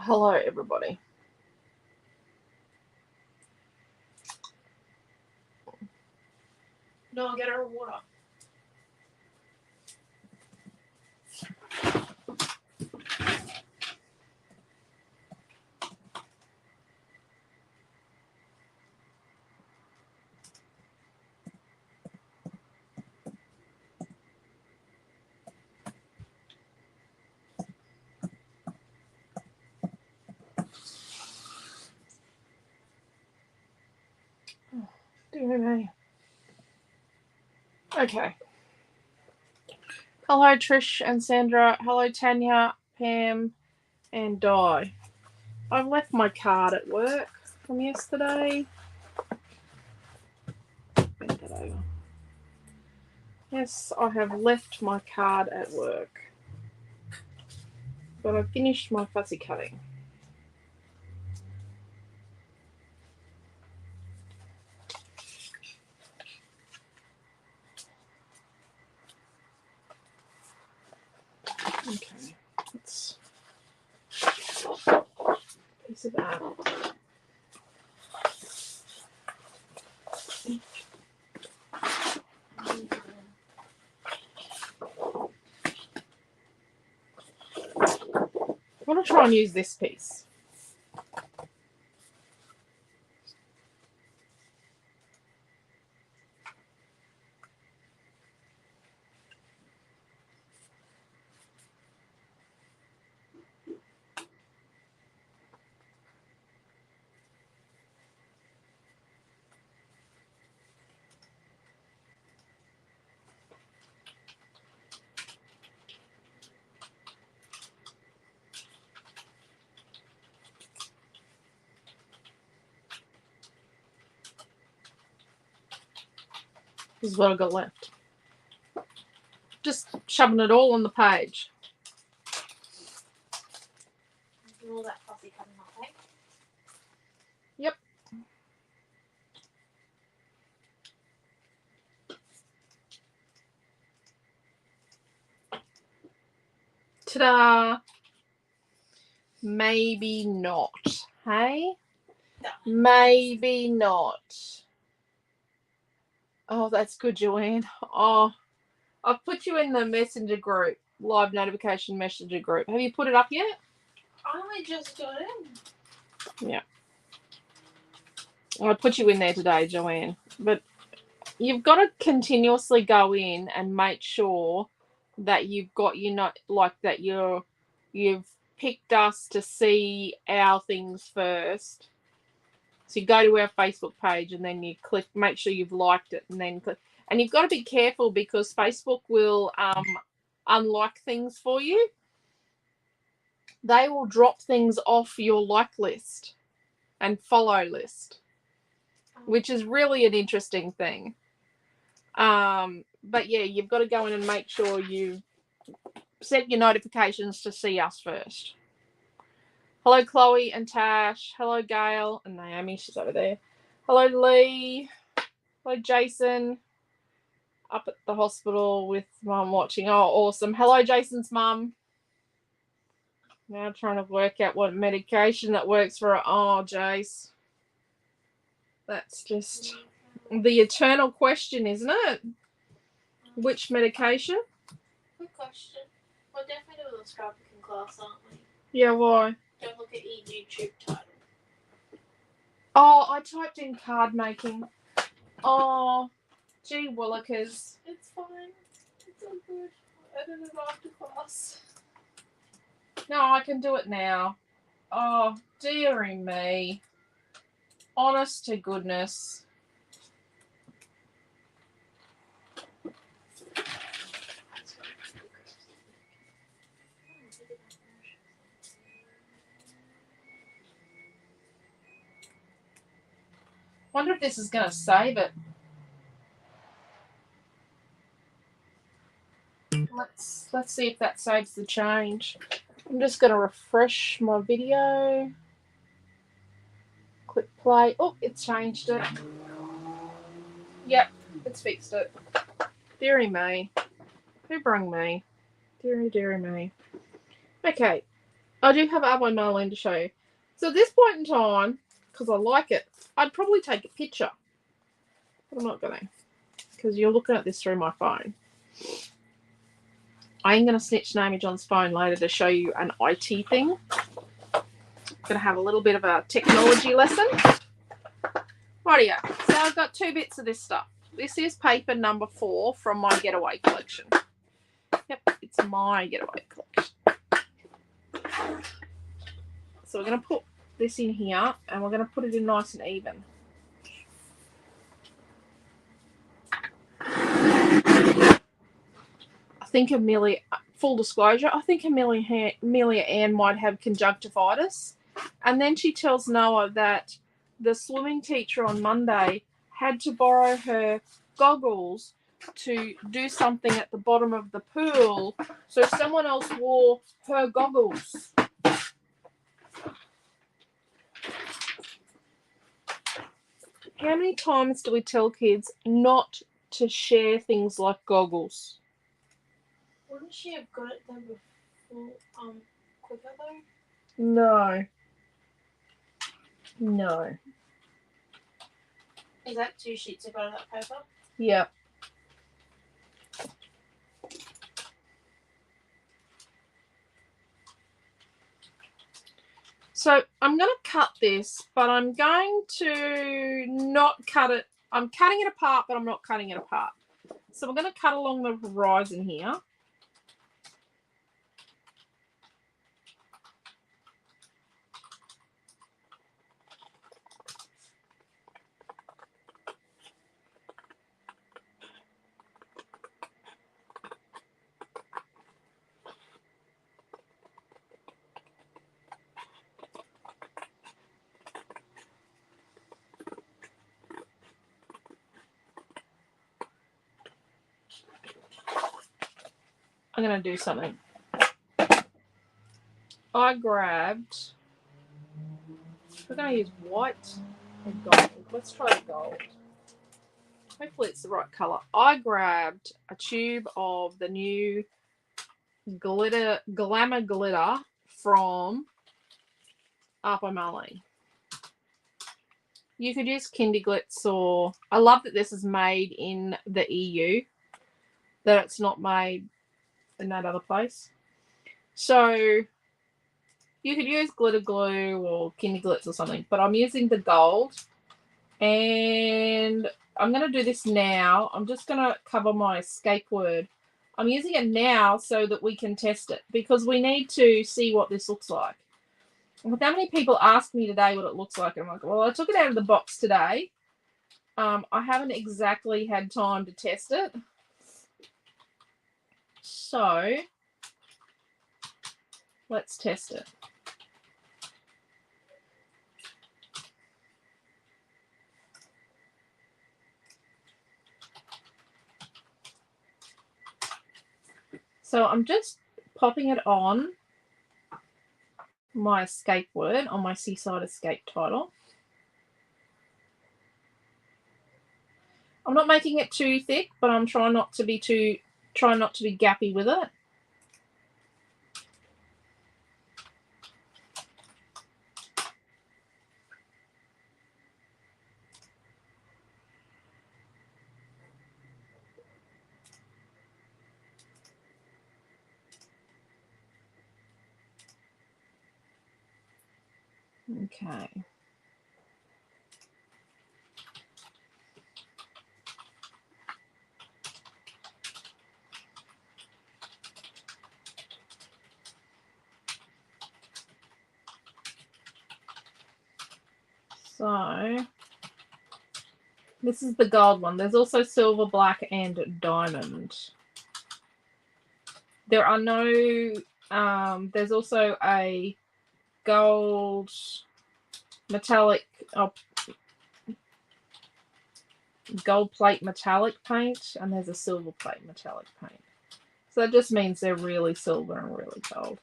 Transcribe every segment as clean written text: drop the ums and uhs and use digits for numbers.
Hello, everybody. No, I'll get her water. Dear me. Okay. Hello, Trish and Sandra. Hello, Tanya, Pam, and Di. I've left my card at work from yesterday. Bend that over. Yes, I have left my card at work. But I finished my fussy cutting. Okay, let's piece of that. I want to try and use this piece. This is what I've got left. Just shoving it all on the page. Do all that fussy cutting up, eh? Yep. Ta-da! Maybe not. Hey? No. Maybe not. Oh, that's good, Joanne. Oh, I've put you in the messenger group, live notification messenger group. Have you put it up yet? I only just got in. Yeah. I put you in there today, Joanne. But you've got to continuously go in and make sure that you've got you've picked us to see our things first. So you go to our Facebook page and then you click, make sure you've liked it, and then click. And you've got to be careful because Facebook will unlike things for you. They will drop things off your like list and follow list, which is really an interesting thing. But yeah, you've got to go in and make sure you set your notifications to see us first. Hello, Chloe and Tash. Hello, Gail and Naomi. She's over there. Hello, Lee. Hello, Jason. Up at the hospital with mum watching. Oh, awesome. Hello, Jason's mum. Now trying to work out what medication that works for her. Oh, Jace. That's just the eternal question, isn't it? Which medication? Good question. We're definitely doing a scrapbooking class, aren't we? Yeah, why? Don't look at your YouTube title. Oh, I typed in card making. Oh, gee willikers. It's fine. It's all good. I'll edit it after class. No, I can do it now. Oh, dearie me. Honest to goodness. Wonder if this is going to save it. Let's see if that saves the change. I'm just going to refresh my video. Click play. Oh, it's changed it. Yep, it's fixed it. Dearie me. Who brung me? Dearie me. Okay. I do have Art by Marlene to show you. So at this point in time, because I like it, I'd probably take a picture. But I'm not going to, because you're looking at this through my phone. I am going to snitch Naomi John's phone later to show you an IT thing. I'm going to have a little bit of a technology lesson. Rightio. So I've got 2 bits of this stuff. This is paper number 4 from my Getaway collection. Yep, it's my Getaway collection. So we're going to put this in here and we're going to put it in nice and even. I think Amelia, full disclosure, I think Amelia Ann might have conjunctivitis. And then she tells Noah that the swimming teacher on Monday had to borrow her goggles to do something at the bottom of the pool, so someone else wore her goggles. How many times do we tell kids not to share things like goggles? Wouldn't she have got it then before, quicker though? No. No. Is that 2 sheets of that paper? Yep. So I'm going to cut this, but I'm going to not cut it. I'm cutting it apart, but I'm not cutting it apart. So we're going to cut along the horizon here. I'm going to do something. I grabbed, we're going to use white and gold. Let's try the gold. Hopefully it's the right colour. I grabbed a tube of the new Glamour Glitter from Art by Marlene. You could use Kinderglitz, or I love that this is made in the EU, that it's not made in that other place. So you could use glitter glue or Kinderglitz or something, but I'm using the gold, and I'm going to do this now. I'm just going to cover my escape word. I'm using it now so that we can test it, because we need to see what this looks like. With how many people asked me today what it looks like, and I'm like, well, I took it out of the box today. I haven't exactly had time to test it. So let's test it. So I'm just popping it on my escape word, on my Seaside Escape title. I'm not making it too thick, but I'm trying not to be gappy with it. Okay. So this is the gold one. There's also silver, black, and diamond. There are no, there's also a gold metallic, gold plate metallic paint, and there's a silver plate metallic paint. So that just means they're really silver and really gold.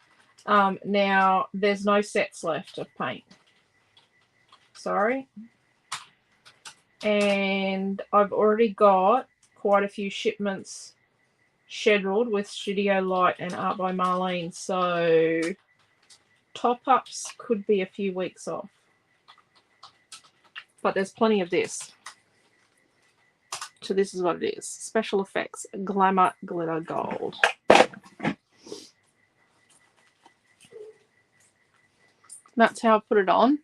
Now, there's no sets left of paint. Sorry. And I've already got quite a few shipments scheduled with Studio Light and Art by Marlene. So Top-ups could be a few weeks off. But there's plenty of this. So this is what it is. Special Effects Glamour Glitter Gold. That's how I put it on.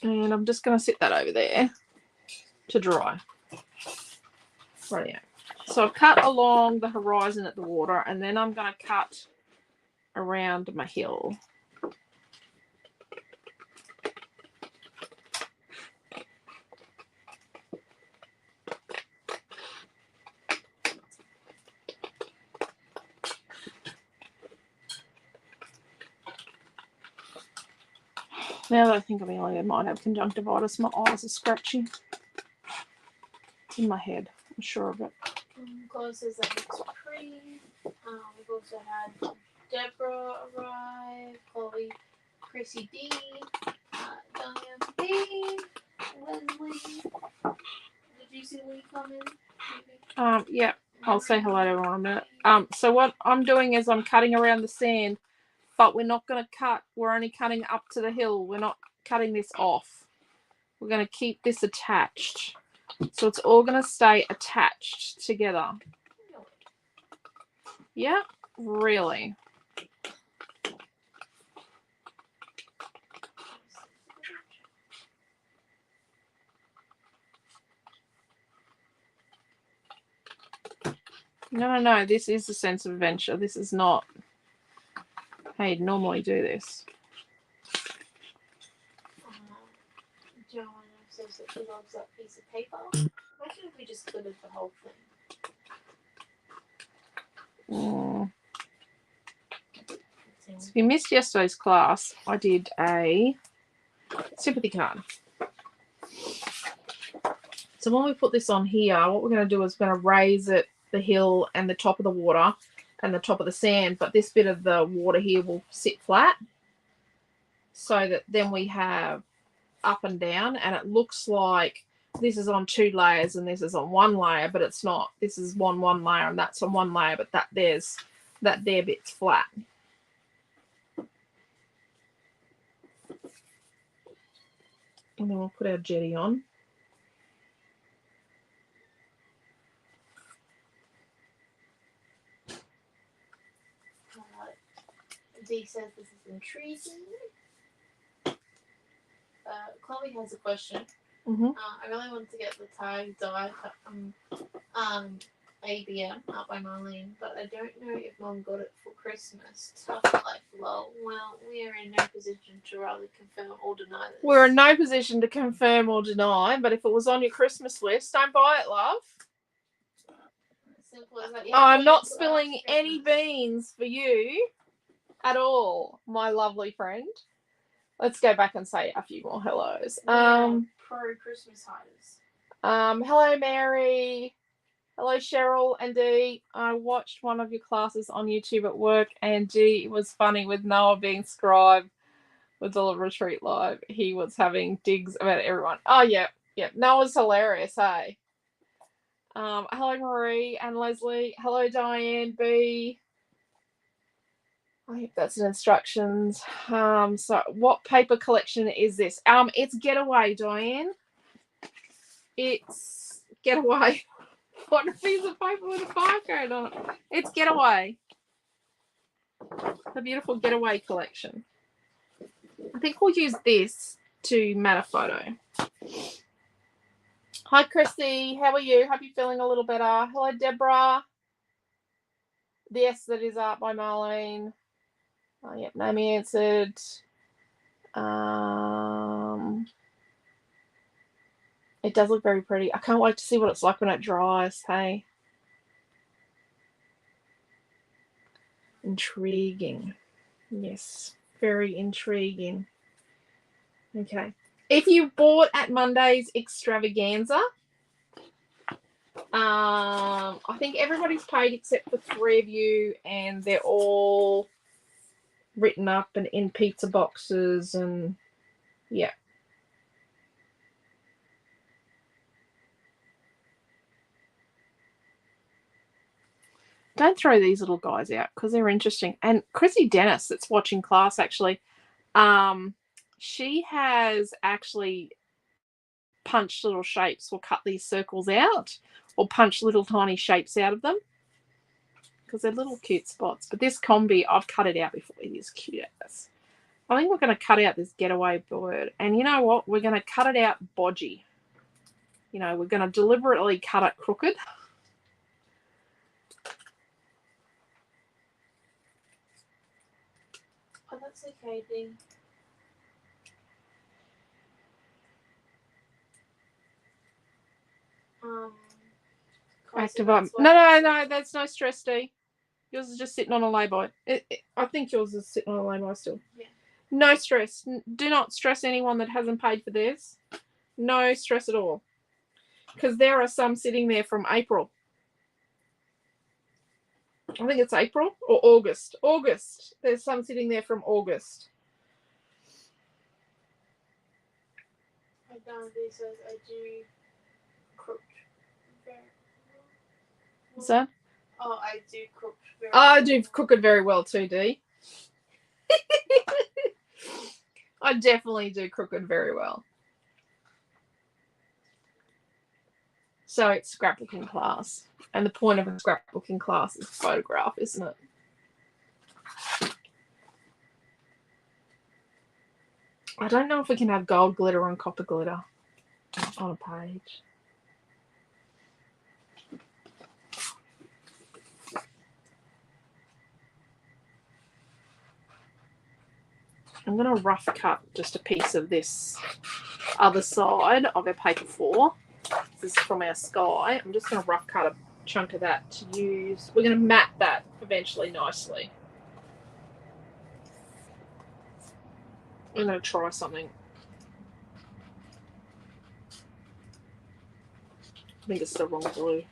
And I'm just going to sit that over there to dry. Right. So I've cut along the horizon at the water, and then I'm going to cut around my hill. Now that I think of it, I might have conjunctivitis. My eyes are scratchy. It's in my head. I'm sure of it. Chloe says that looks pretty. We've also had Deborah arrive, Chloe, Chrissy D, Diane B, Leslie. Did you see Lee come in? Yeah. I'll say hello to everyone in a minute. So what I'm doing is I'm cutting around the sand, but we're not going to cut. We're only cutting up to the hill. We're not cutting this off. We're going to keep this attached. So it's all going to stay attached together. Yeah, really. No. This is a sense of adventure. This is not how you'd normally do this. Joanna says that she loves that piece of paper. Imagine if we just glittered the whole thing. So if you missed yesterday's class, I did a sympathy card. So when we put this on here, what we're going to do is we're going to raise it, the hill and the top of the water and the top of the sand, but this bit of the water here will sit flat so that then we have up and down, and it looks like this is on 2 layers and this is on 1 layer, but it's not. This is on 1 layer and that's on 1 layer, but that there bit's flat. And then we'll put our jetty on. Dee says this is intriguing. Chloe has a question. I really wanted to get the tag dye ABM out by Marlene, but I don't know if Mom got it for Christmas. Tough life, lol. Well, we are in no position to really confirm or deny this. We're in no position to confirm or deny, but if it was on your Christmas list, don't buy it, love. Simple as that. I'm not spilling any beans for you at all, my lovely friend. Let's go back and say a few more hellos. Pro Christmas hiders. Hello, Mary. Hello, Cheryl and Dee. I watched one of your classes on YouTube at work, and Dee, it was funny with Noah being scribe with the retreat live. He was having digs about everyone. Oh, yeah. Noah's hilarious, hey? Hello, Marie and Leslie. Hello, Diane B. I hope that's the instructions. So what paper collection is this? It's Getaway, Diane. It's Getaway. What a piece of paper with a barcode on it. It's Getaway. The beautiful Getaway collection. I think we'll use this to mat a photo. Hi, Chrissy. How are you? Hope you're feeling a little better. Hello, Deborah. Yes, that is art by Marlene. Oh, yep, Naomi answered. It does look very pretty. I can't wait to see what it's like when it dries, hey? Intriguing. Yes, very intriguing. Okay. If you bought at Monday's extravaganza, I think everybody's paid except for 3 of you, and they're all written up and in pizza boxes, and yeah. Don't throw these little guys out because they're interesting. And Chrissy Dennis, that's watching class actually, she has actually punched little shapes or cut these circles out or punch little tiny shapes out of them because they're little cute spots. But this combi, I've cut it out before. It is cute as. I think we're going to cut out this getaway bird. And you know what? We're going to cut it out bodgy. You know, we're going to deliberately cut it crooked. Oh, that's okay, Dee. Active up. No, that's no stress, D. Yours is just sitting on a lay-by. I think yours is sitting on a lay-by still. Yeah. No stress. Do not stress anyone that hasn't paid for theirs. No stress at all. Because there are some sitting there from April. I think it's April or August. August. There's some sitting there from August. I don't do so. I do crooked. What's that? Oh, I do cook very I do cook it very well too, Dee. I definitely do cook it very well. So it's scrapbooking class. And the point of a scrapbooking class is photograph, isn't it? I don't know if we can have gold glitter and copper glitter on a page. I'm going to rough cut just a piece of this other side of our paper 4. This is from our sky. I'm just going to rough cut a chunk of that to use. We're going to mat that eventually nicely. I'm going to try something. I think it's the wrong glue.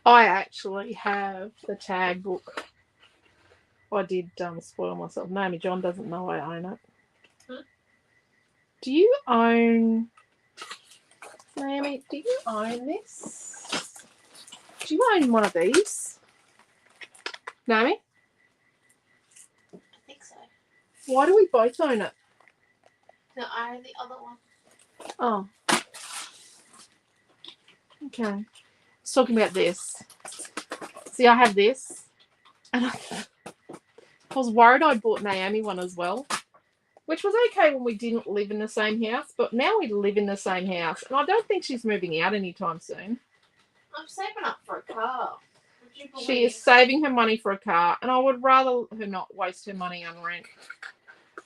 I actually have the tag book. I did spoil myself. Naomi John doesn't know I own it. Huh? Do you own... Naomi, do you own this? Do you own one of these? Naomi? I think so. Why do we both own it? No, I own the other one. Oh. Okay. I was talking about this. See, I have this. And I was worried I bought Naomi one as well. Which was okay when we didn't live in the same house. But now we live in the same house. And I don't think she's moving out anytime soon. I'm saving up for a car. Would you believe? She is saving her money for a car. And I would rather her not waste her money on rent.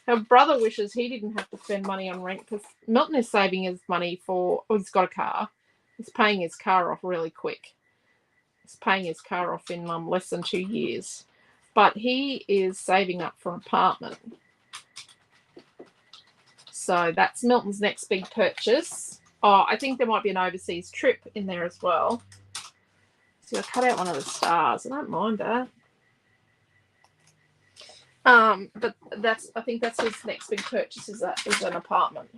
Her brother wishes he didn't have to spend money on rent because Milton is saving his money for... Oh, he's got a car. He's paying his car off really quick. He's paying his car off in less than 2 years. But he is saving up for an apartment. So that's Milton's next big purchase. Oh, I think there might be an overseas trip in there as well. So I cut out one of the stars. I don't mind that. But I think that's his next big purchase is an apartment.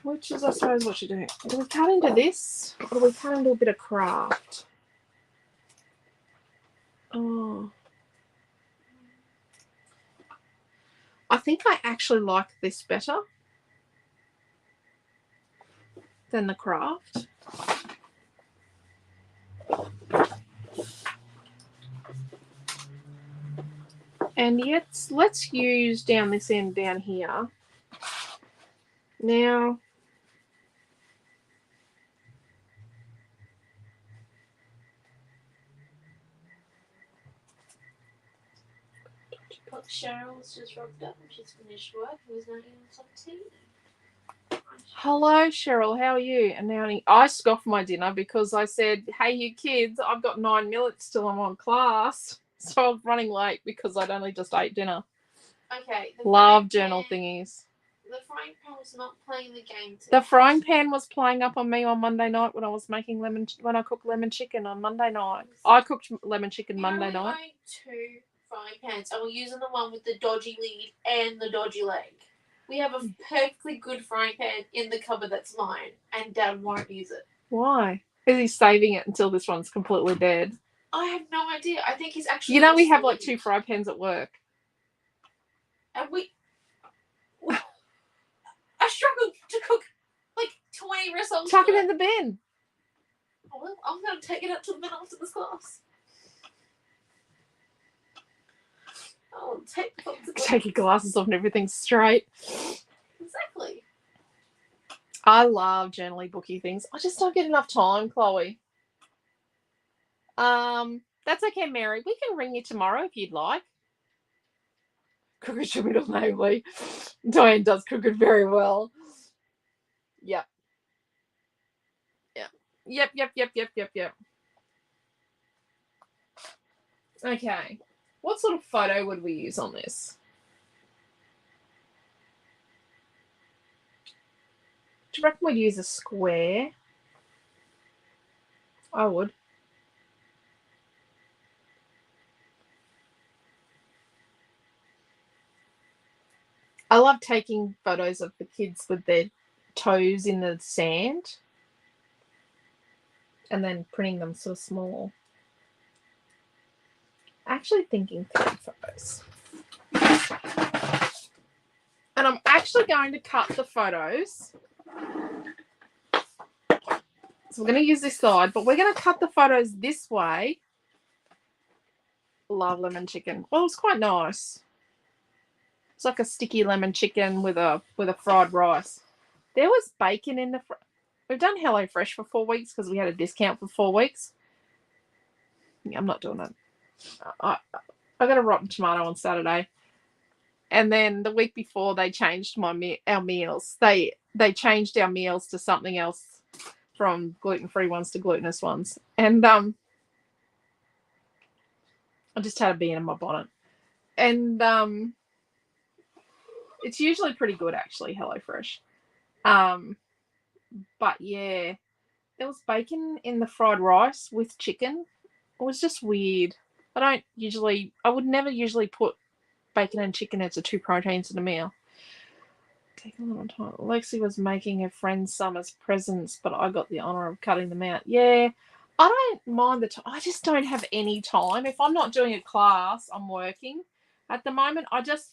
Which is, I suppose, what you do. Do we cut into this? Or do we cut into a bit of craft? Oh. I think I actually like this better than the craft. And yet, let's use down this end down here. Now, Look, Cheryl's just rubbed up and she's finished work and was now eating some tea. hello, Cheryl. How are you? And now I scoffed my dinner because I said, hey, you kids, I've got 9 minutes till I'm on class. So I'm running late because I'd only just ate dinner. Okay. Love journal thingies. The frying pan was not playing the game today. The frying pan was playing up on me on Monday night when I was making when I cooked lemon chicken on Monday night. I cooked lemon chicken Monday night. I own 2 frying pans and we're using the one with the dodgy lid and the dodgy leg. We have a perfectly good frying pan in the cupboard that's mine, and Dad won't use it. Why? Is he saving it until this one's completely dead? I have no idea. I think he's actually. You know, we have like 2 fry pans at work. And I struggled to cook like 20 rissoles. Chuck it in the bin. Oh, well, I'm going to take it out to the bin after this class. I'll take your glasses off and everything's straight. Exactly. I love journaling booky things. I just don't get enough time, Chloe. That's okay, Mary. We can ring you tomorrow if you'd like. Crooked your middle name, Lee. Diane does crooked very well. Yep. Yep. Okay. What sort of photo would we use on this? Do you reckon we'd use a square? I would. I love taking photos of the kids with their toes in the sand and then printing them sort of small. Actually thinking 3 photos. And I'm actually going to cut the photos. So we're going to use this side, but we're going to cut the photos this way. Love lemon chicken. Well, it was quite nice. It's like a sticky lemon chicken with a fried rice. There was bacon in the... We've done HelloFresh for 4 weeks because we had a discount for 4 weeks. Yeah, I'm not doing it. I got a rotten tomato on Saturday. And then the week before, they changed our meals. They changed our meals to something else, from gluten-free ones to glutinous ones. And I just had a bee in my bonnet. And it's usually pretty good, actually, HelloFresh. But yeah, there was bacon in the fried rice with chicken. It was just weird. I would never usually put bacon and chicken as the 2 proteins in a meal. Take a little time. Lexi was making her friend's summer's presents, but I got the honour of cutting them out. Yeah, I don't mind the time. I just don't have any time. If I'm not doing a class, I'm working. At the moment, I just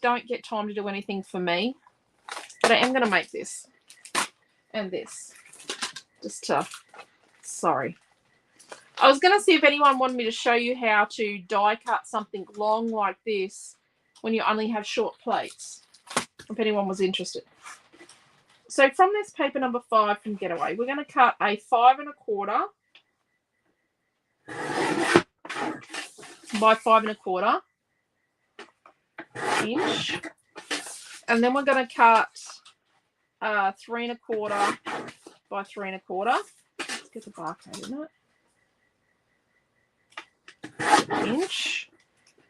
don't get time to do anything for me. But I am going to make this and this. Sorry. I was going to see if anyone wanted me to show you how to die cut something long like this when you only have short plates, if anyone was interested. So from this paper number 5 from Getaway, we're going to cut a 5 1/4 by 5 1/4 inch. And then we're going to cut 3 1/4 by 3 1/4. Let's get the barcode in it. Inch.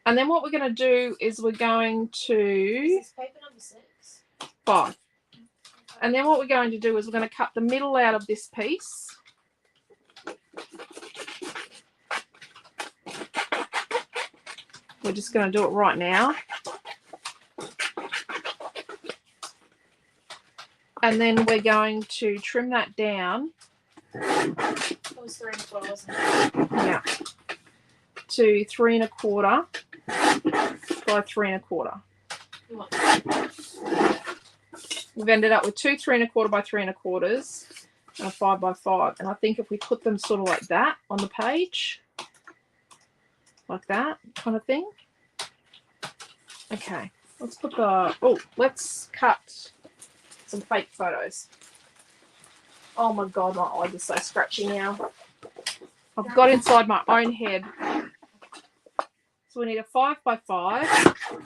And then what we're going to do is we're going to... Is this paper number 6? 5. And then what we're going to do is we're going to cut the middle out of this piece. We're just going to do it right now. And then we're going to trim that down. It was 3 1/4, wasn't it? Yeah. To 3 1/4 by 3 1/4. We've ended up with 2 3 1/4 by 3 1/4 and a 5 by 5. And I think if we put them sort of like that on the page, like that kind of thing. Okay, let's put let's cut some fake photos. Oh my God, my eyes are so scratchy now. I've got inside my own head. So we need a 5 by 5. I'm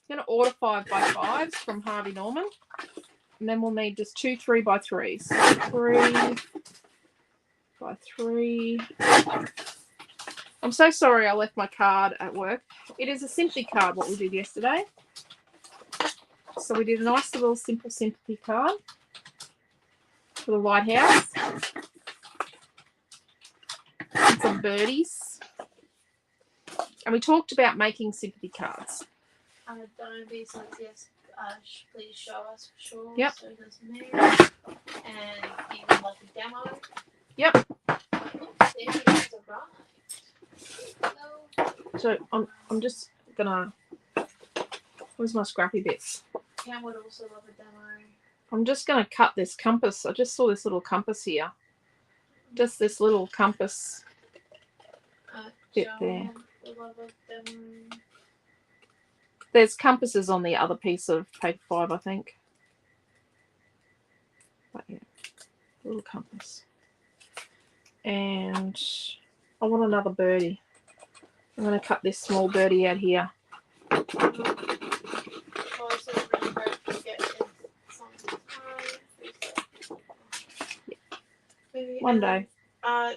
going to order 5 by 5s from Harvey Norman. And then we'll need just 2 3 by 3s. 3 by 3. I'm so sorry I left my card at work. It is a sympathy card, what we did yesterday. So we did a nice little simple sympathy card for the lighthouse. And some birdies. And we talked about making sympathy cards. Don't be so yes. please show us for sure. Yep. So does Mary. And even like a demo. Yep. Oops, there it is, arrived. So I'm just gonna. Where's my scrappy bits? Cam would also love a demo. I'm just gonna cut this compass. I just saw this little compass here. Just this little compass bit there. Would love a demo. There's compasses on the other piece of paper 5, I think. But yeah, little compass. And I want another birdie. I'm going to cut this small birdie out here. One day.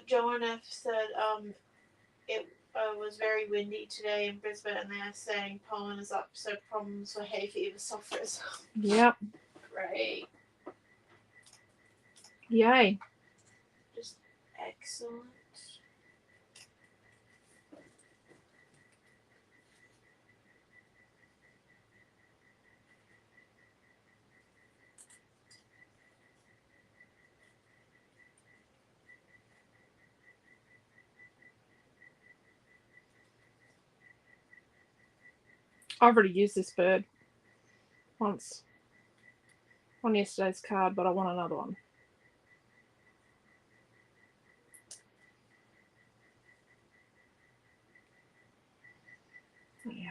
Joanne F said it was very windy today in Brisbane, and they are saying pollen is up, so problems for hay fever suffers. Yep. Great. Yay. Just excellent. I've already used this bird once on yesterday's card, but I want another one. Yeah.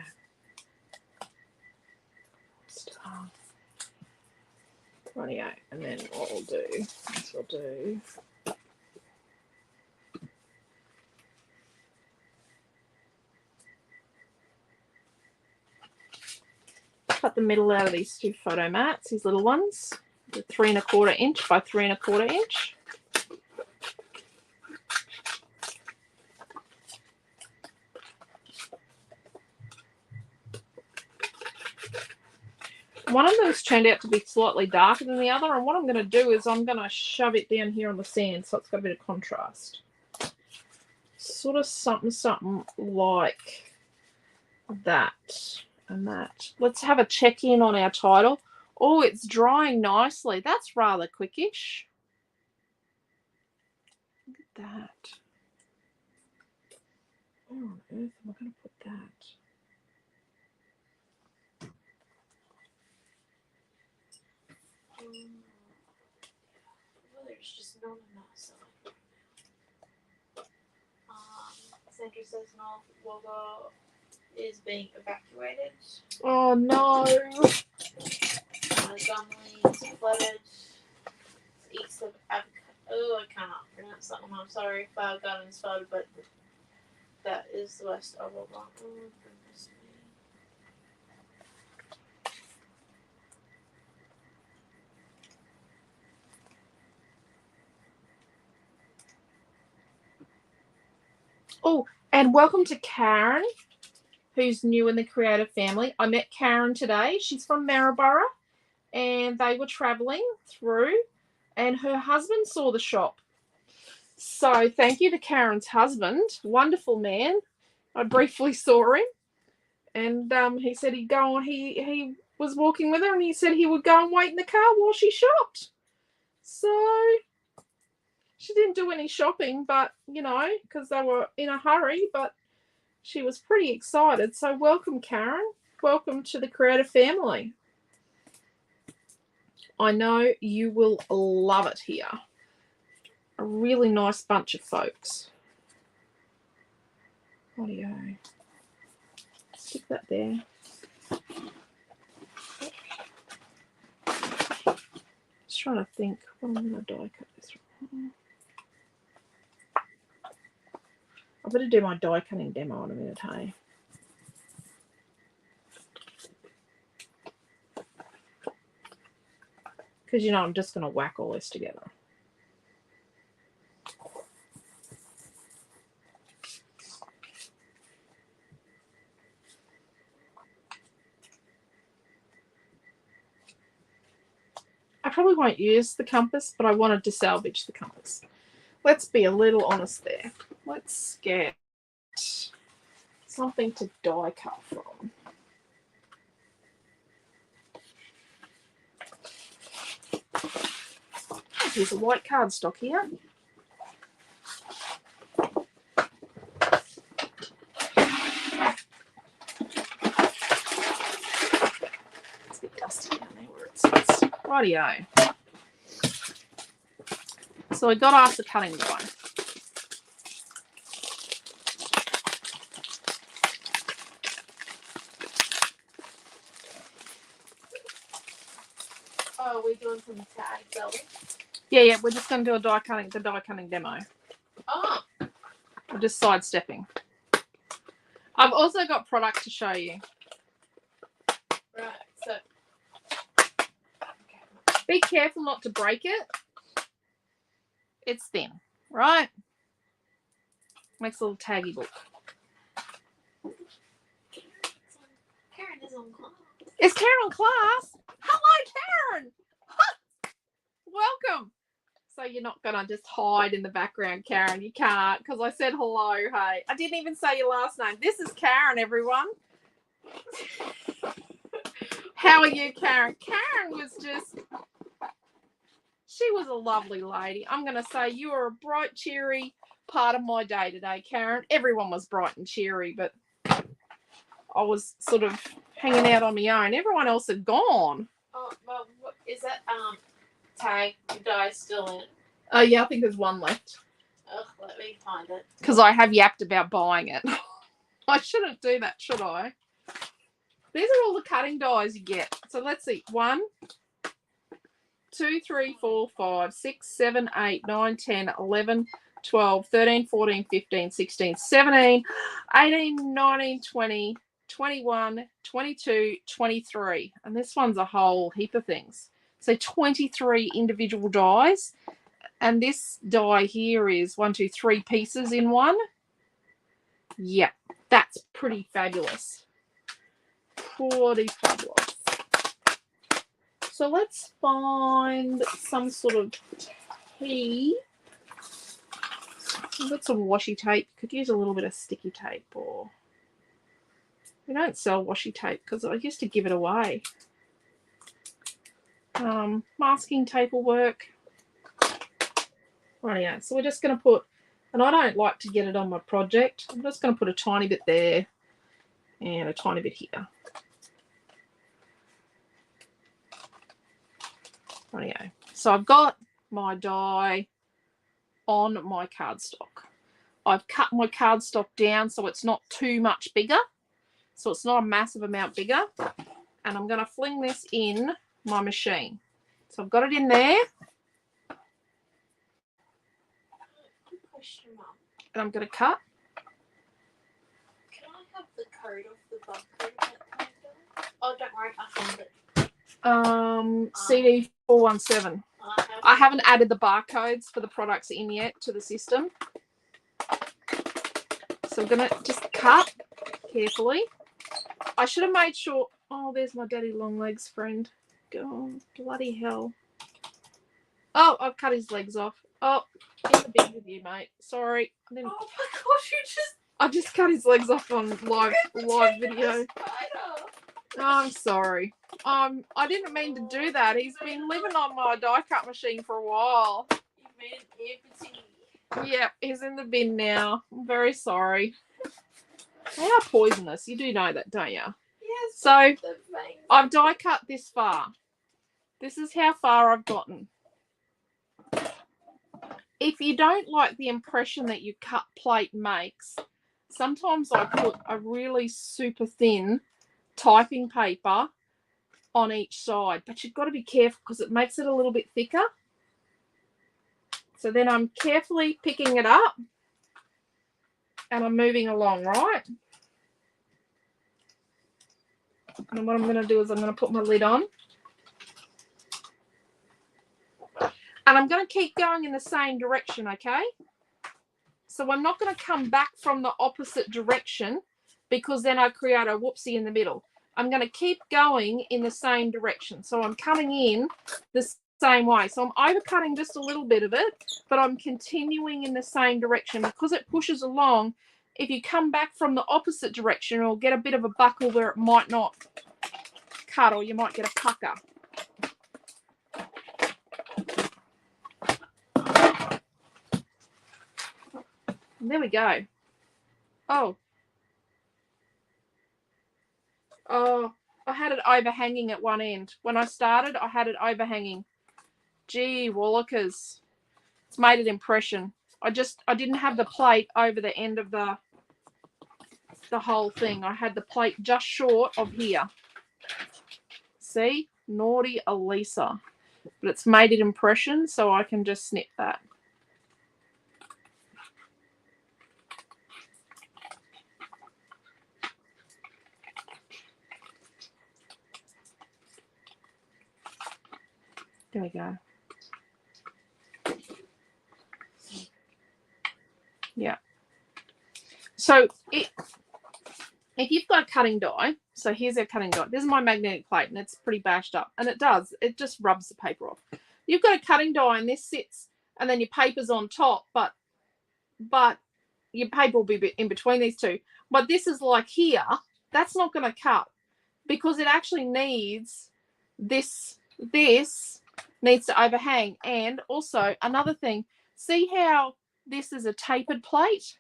Rightio. And then what we'll do is we'll do cut the middle out of these 2 photo mats, these little ones. They're 3 1/4 inch by 3 1/4 inch. One of them's turned out to be slightly darker than the other, and what I'm going to do is I'm going to shove it down here on the sand so it's got a bit of contrast. Sort of something like that and that. Let's have a check-in on our title. Oh, it's drying nicely. That's rather quickish. Look at that. Where on earth am I going to put that? Well, there's just not enough side. Sandra says North Wagga is being evacuated. Oh no. Montgomery's flooded. East of I cannot pronounce that one. I'm sorry. Flower Garden's flooded, but that is the west of Wagga. Oh, goodness me. Oh, and welcome to Karen, who's new in the creative family. I met Karen today. She's from Maryborough, and they were traveling through, and her husband saw the shop. So thank you to Karen's husband. Wonderful man. I briefly saw him, and he said he'd go on. He was walking with her, and he said he would go and wait in the car while she shopped. So she didn't do any shopping, but, you know, because they were in a hurry, but she was pretty excited. So welcome, Karen. Welcome to the creative family. I know you will love it here. A really nice bunch of folks. Audio. Stick that there. Just trying to think what I'm going to die cut this from. I better do my die cutting demo in a minute, hey? Because, you know, I'm just going to whack all this together. I probably won't use the compass, but I wanted to salvage the compass. Let's be a little honest there. Let's get something to die cut from. Here's a white cardstock here. It's a bit dusty down there where it sits. Rightio. So I got off the cutting die. Oh, we're doing some tags, are we? Yeah, we're just going to do the die cutting demo. Oh. We're just sidestepping. I've also got product to show you. Right, so. Be careful not to break it. It's thin, right? Makes a little taggy book. Karen is on class. Is Karen on class? Hello, Karen. Welcome. So you're not going to just hide in the background, Karen. You can't, because I said hello, hey. I didn't even say your last name. This is Karen, everyone. How are you, Karen? Karen was just... She was a lovely lady. I'm going to say you were a bright, cheery part of my day today, Karen. Everyone was bright and cheery, but I was sort of hanging out on my own. Everyone else had gone. Oh, well, what, is that tag die still in? Oh, yeah, I think there's one left. Ugh, let me find it. Because I have yapped about buying it. I shouldn't do that, should I? These are all the cutting dies you get. So let's see. 1, 2, 3, 4, 5, 6, 7, 8, 9, 10, 11, 12, 13, 14, 15, 16, 17, 18, 19, 20, 21, 22, 23. And this one's a whole heap of things. So 23 individual dies. And this die here is 1, 2, 3 pieces in one. Yeah, that's pretty fabulous. Pretty fabulous. So let's find some sort of tea. I've got some washi tape. Could use a little bit of sticky tape, or we don't sell washi tape because I used to give it away. Masking tape will work. Rightio. So we're just going to put, and I don't like to get it on my project. I'm just going to put a tiny bit there and a tiny bit here. Rightio. So I've got my die on my cardstock. I've cut my cardstock down so it's not too much bigger. So it's not a massive amount bigger. And I'm going to fling this in my machine. So I've got it in there. And I'm going to cut. Can I have the code off the barcode? Oh, don't worry, I found it. CD 417. I haven't added the barcodes for the products in yet to the system. So I'm going to just cut carefully. I should have made sure. Oh, there's my daddy long legs friend. God, bloody hell. Oh, I've cut his legs off. Oh, in the bin with you, mate. Sorry. Oh my gosh, I just cut his legs off on live video. Oh, I'm sorry. I didn't mean to do that. He's been living on my die cut machine for a while. You made an empty. Yeah, he's in the bin now. I'm very sorry. They are poisonous. You do know that, don't you? Yes. So I've die cut this far. This is how far I've gotten. If you don't like the impression that your cut plate makes, sometimes I put a really super thin typing paper on each side, but you've got to be careful because it makes it a little bit thicker. So then I'm carefully picking it up and I'm moving along, right? And what I'm going to do is I'm going to put my lid on. And I'm going to keep going in the same direction, okay? So I'm not going to come back from the opposite direction because then I create a whoopsie in the middle. I'm going to keep going in the same direction. So I'm coming in the same way. So I'm overcutting just a little bit of it, but I'm continuing in the same direction because it pushes along. If you come back from the opposite direction, you'll get a bit of a buckle where it might not cut, or you might get a pucker. There we go. Oh, I had it overhanging at one end. When I started, I had it overhanging. Gee, Wallockers. It's made an impression. I didn't have the plate over the end of the whole thing. I had the plate just short of here. See? Naughty Elisa. But it's made an impression, so I can just snip that. There we go. Yeah. So if you've got a cutting die, so here's our cutting die. This is my magnetic plate, and it's pretty bashed up. And it just rubs the paper off. You've got a cutting die, and this sits, and then your paper's on top, but your paper will be in between these two. But this is like here, that's not going to cut because it actually needs this needs to overhang. And also another thing, see how this is a tapered plate?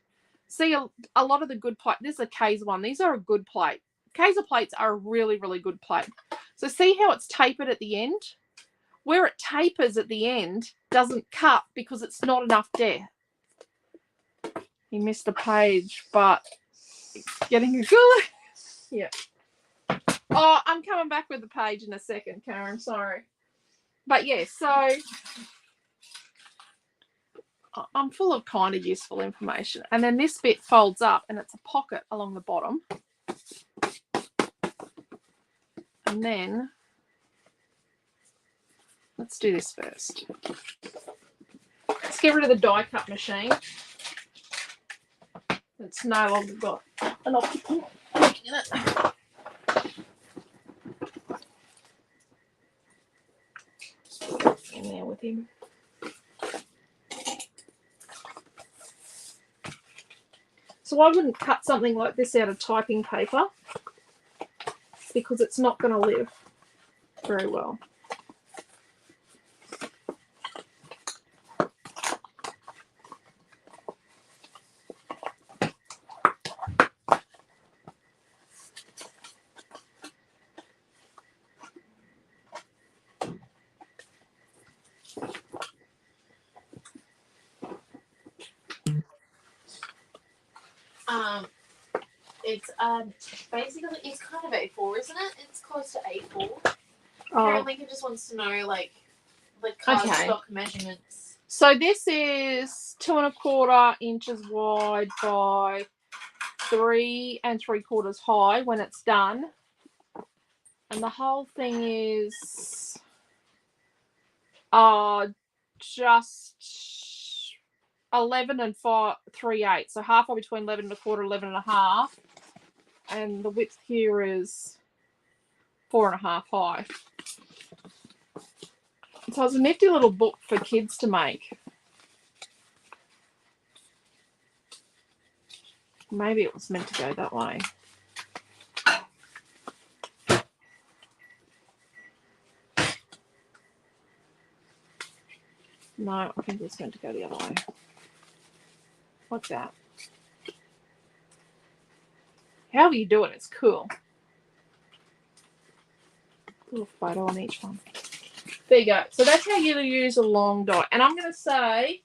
See a lot of the good plate, this is a Kaiser one. These are a good plate. Kaiser plates are a really, really good plate. So see how it's tapered at the end? Where it tapers at the end doesn't cut because it's not enough depth. You missed a page, but it's getting a good. Yeah. Oh, I'm coming back with the page in a second, Karen. Sorry. But yeah, so I'm full of kind of useful information. And then this bit folds up and it's a pocket along the bottom. And then let's do this first. Let's get rid of the die cut machine. It's no longer got an occupant in it. In there with him. So I wouldn't cut something like this out of typing paper because it's not going to live very well. It's basically it's kind of A4, isn't it? It's close to A4. Oh. Karen Lincoln just wants to know like the cardstock measurements. So this is 2 1/4 inches wide by 3 3/4 high when it's done, and the whole thing is just 11 3/8, so halfway between 11 1/4, 11 1/2, and the width here is 4 1/2 high. So it's a nifty little book for kids to make. Maybe it was meant to go that way. No, I think it's meant to go the other way. Like that. However you do it, it's cool. A little photo on each one. There you go. So that's how you use a long die. And I'm going to say,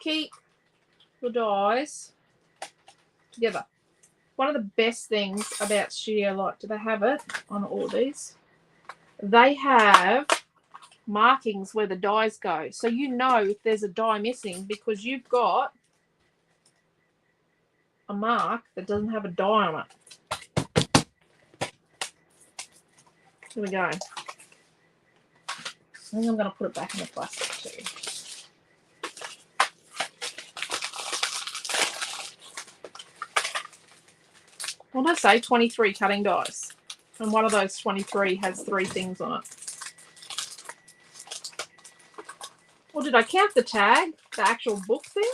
keep the dies together. One of the best things about Studio Light, do they have it on all these? They have markings where the dies go. So you know if there's a die missing because you've got a mark that doesn't have a die on it. Here we go. I think I'm going to put it back in the plastic too. What did I say? 23 cutting dies. And one of those 23 has 3 things on it. Well, did I count the tag? The actual book thing?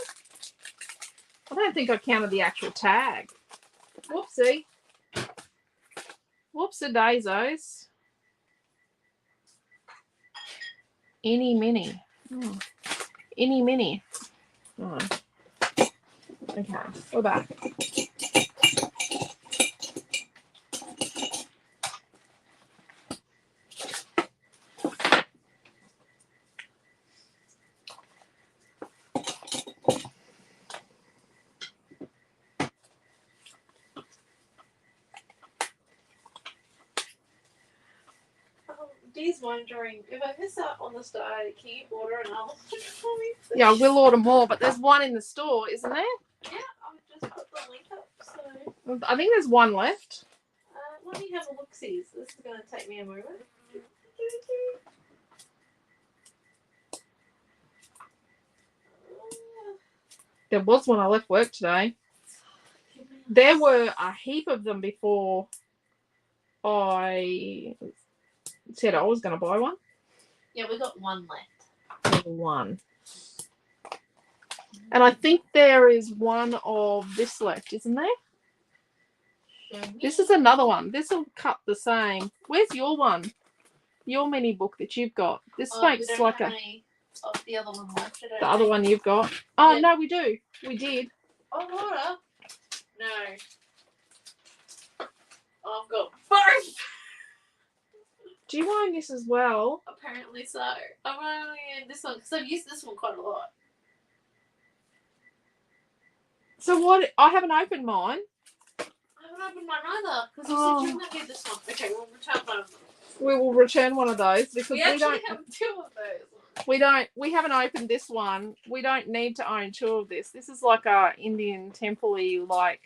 I don't think I counted the actual tag. Whoopsie. Whoopsie-daisies. Any mini. Oh. Any mini. Oh. Okay, we're back. Dee's wondering, if I miss out on the start, can you order another one for me, please? Yeah, we'll order more, but there's one in the store, isn't there? Yeah, I've just put the link up, so... I think there's one left. Let me have a look-see. This is going to take me a moment. There was one I left work today. There were a heap of them before I said I was going to buy one. Yeah, we got one left. One. And I think there is one of this left, isn't there? This is another one. This will cut the same. Where's your one? Your mini book that you've got. This makes we don't like have a... any of the other one left. The other one you've got. Oh, Yeah. no, we do. We did. Oh, hold up. No. I've got both. Do you own this as well? Apparently so. I'm only in this one because I've used this one quite a lot. So what? I haven't opened mine. I haven't opened mine either because you Oh. said you wouldn't get this one. Okay, we'll return one of them. We will return one of those because We actually have two of those. we haven't opened this one. We don't need to own two of this. This is like a Indian temple-y, like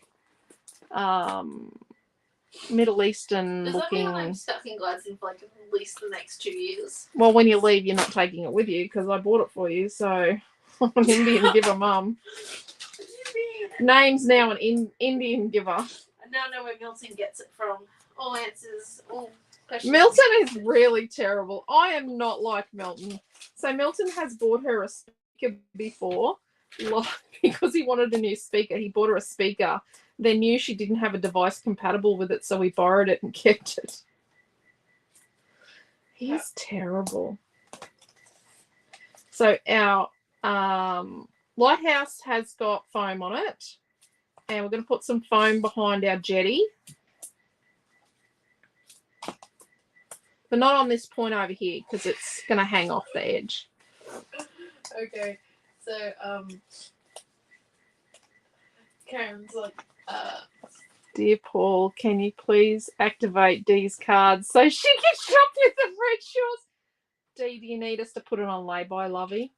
Middle Eastern Does that mean looking. I'm stuck in Gladstone for like at least the next 2 years? Well, when you leave, you're not taking it with you because I bought it for you. So I'm an Indian giver, mum. What do you mean? Name's now an Indian giver. I now know where Milton gets it from. All answers, all questions. Milton is really terrible. I am not like Milton. So Milton has bought her a speaker before, like, because he wanted a new speaker. He bought her a speaker, then knew she didn't have a device compatible with it, so we borrowed it and kept it. He's terrible. So our lighthouse has got foam on it, and we're going to put some foam behind our jetty. But not on this point over here because it's going to hang off the edge. Okay, so Karen's like, Dear Paul, can you please activate Dee's cards so she can shop with the Redshaws? Dee, do you need us to put it on lay-by, lovey?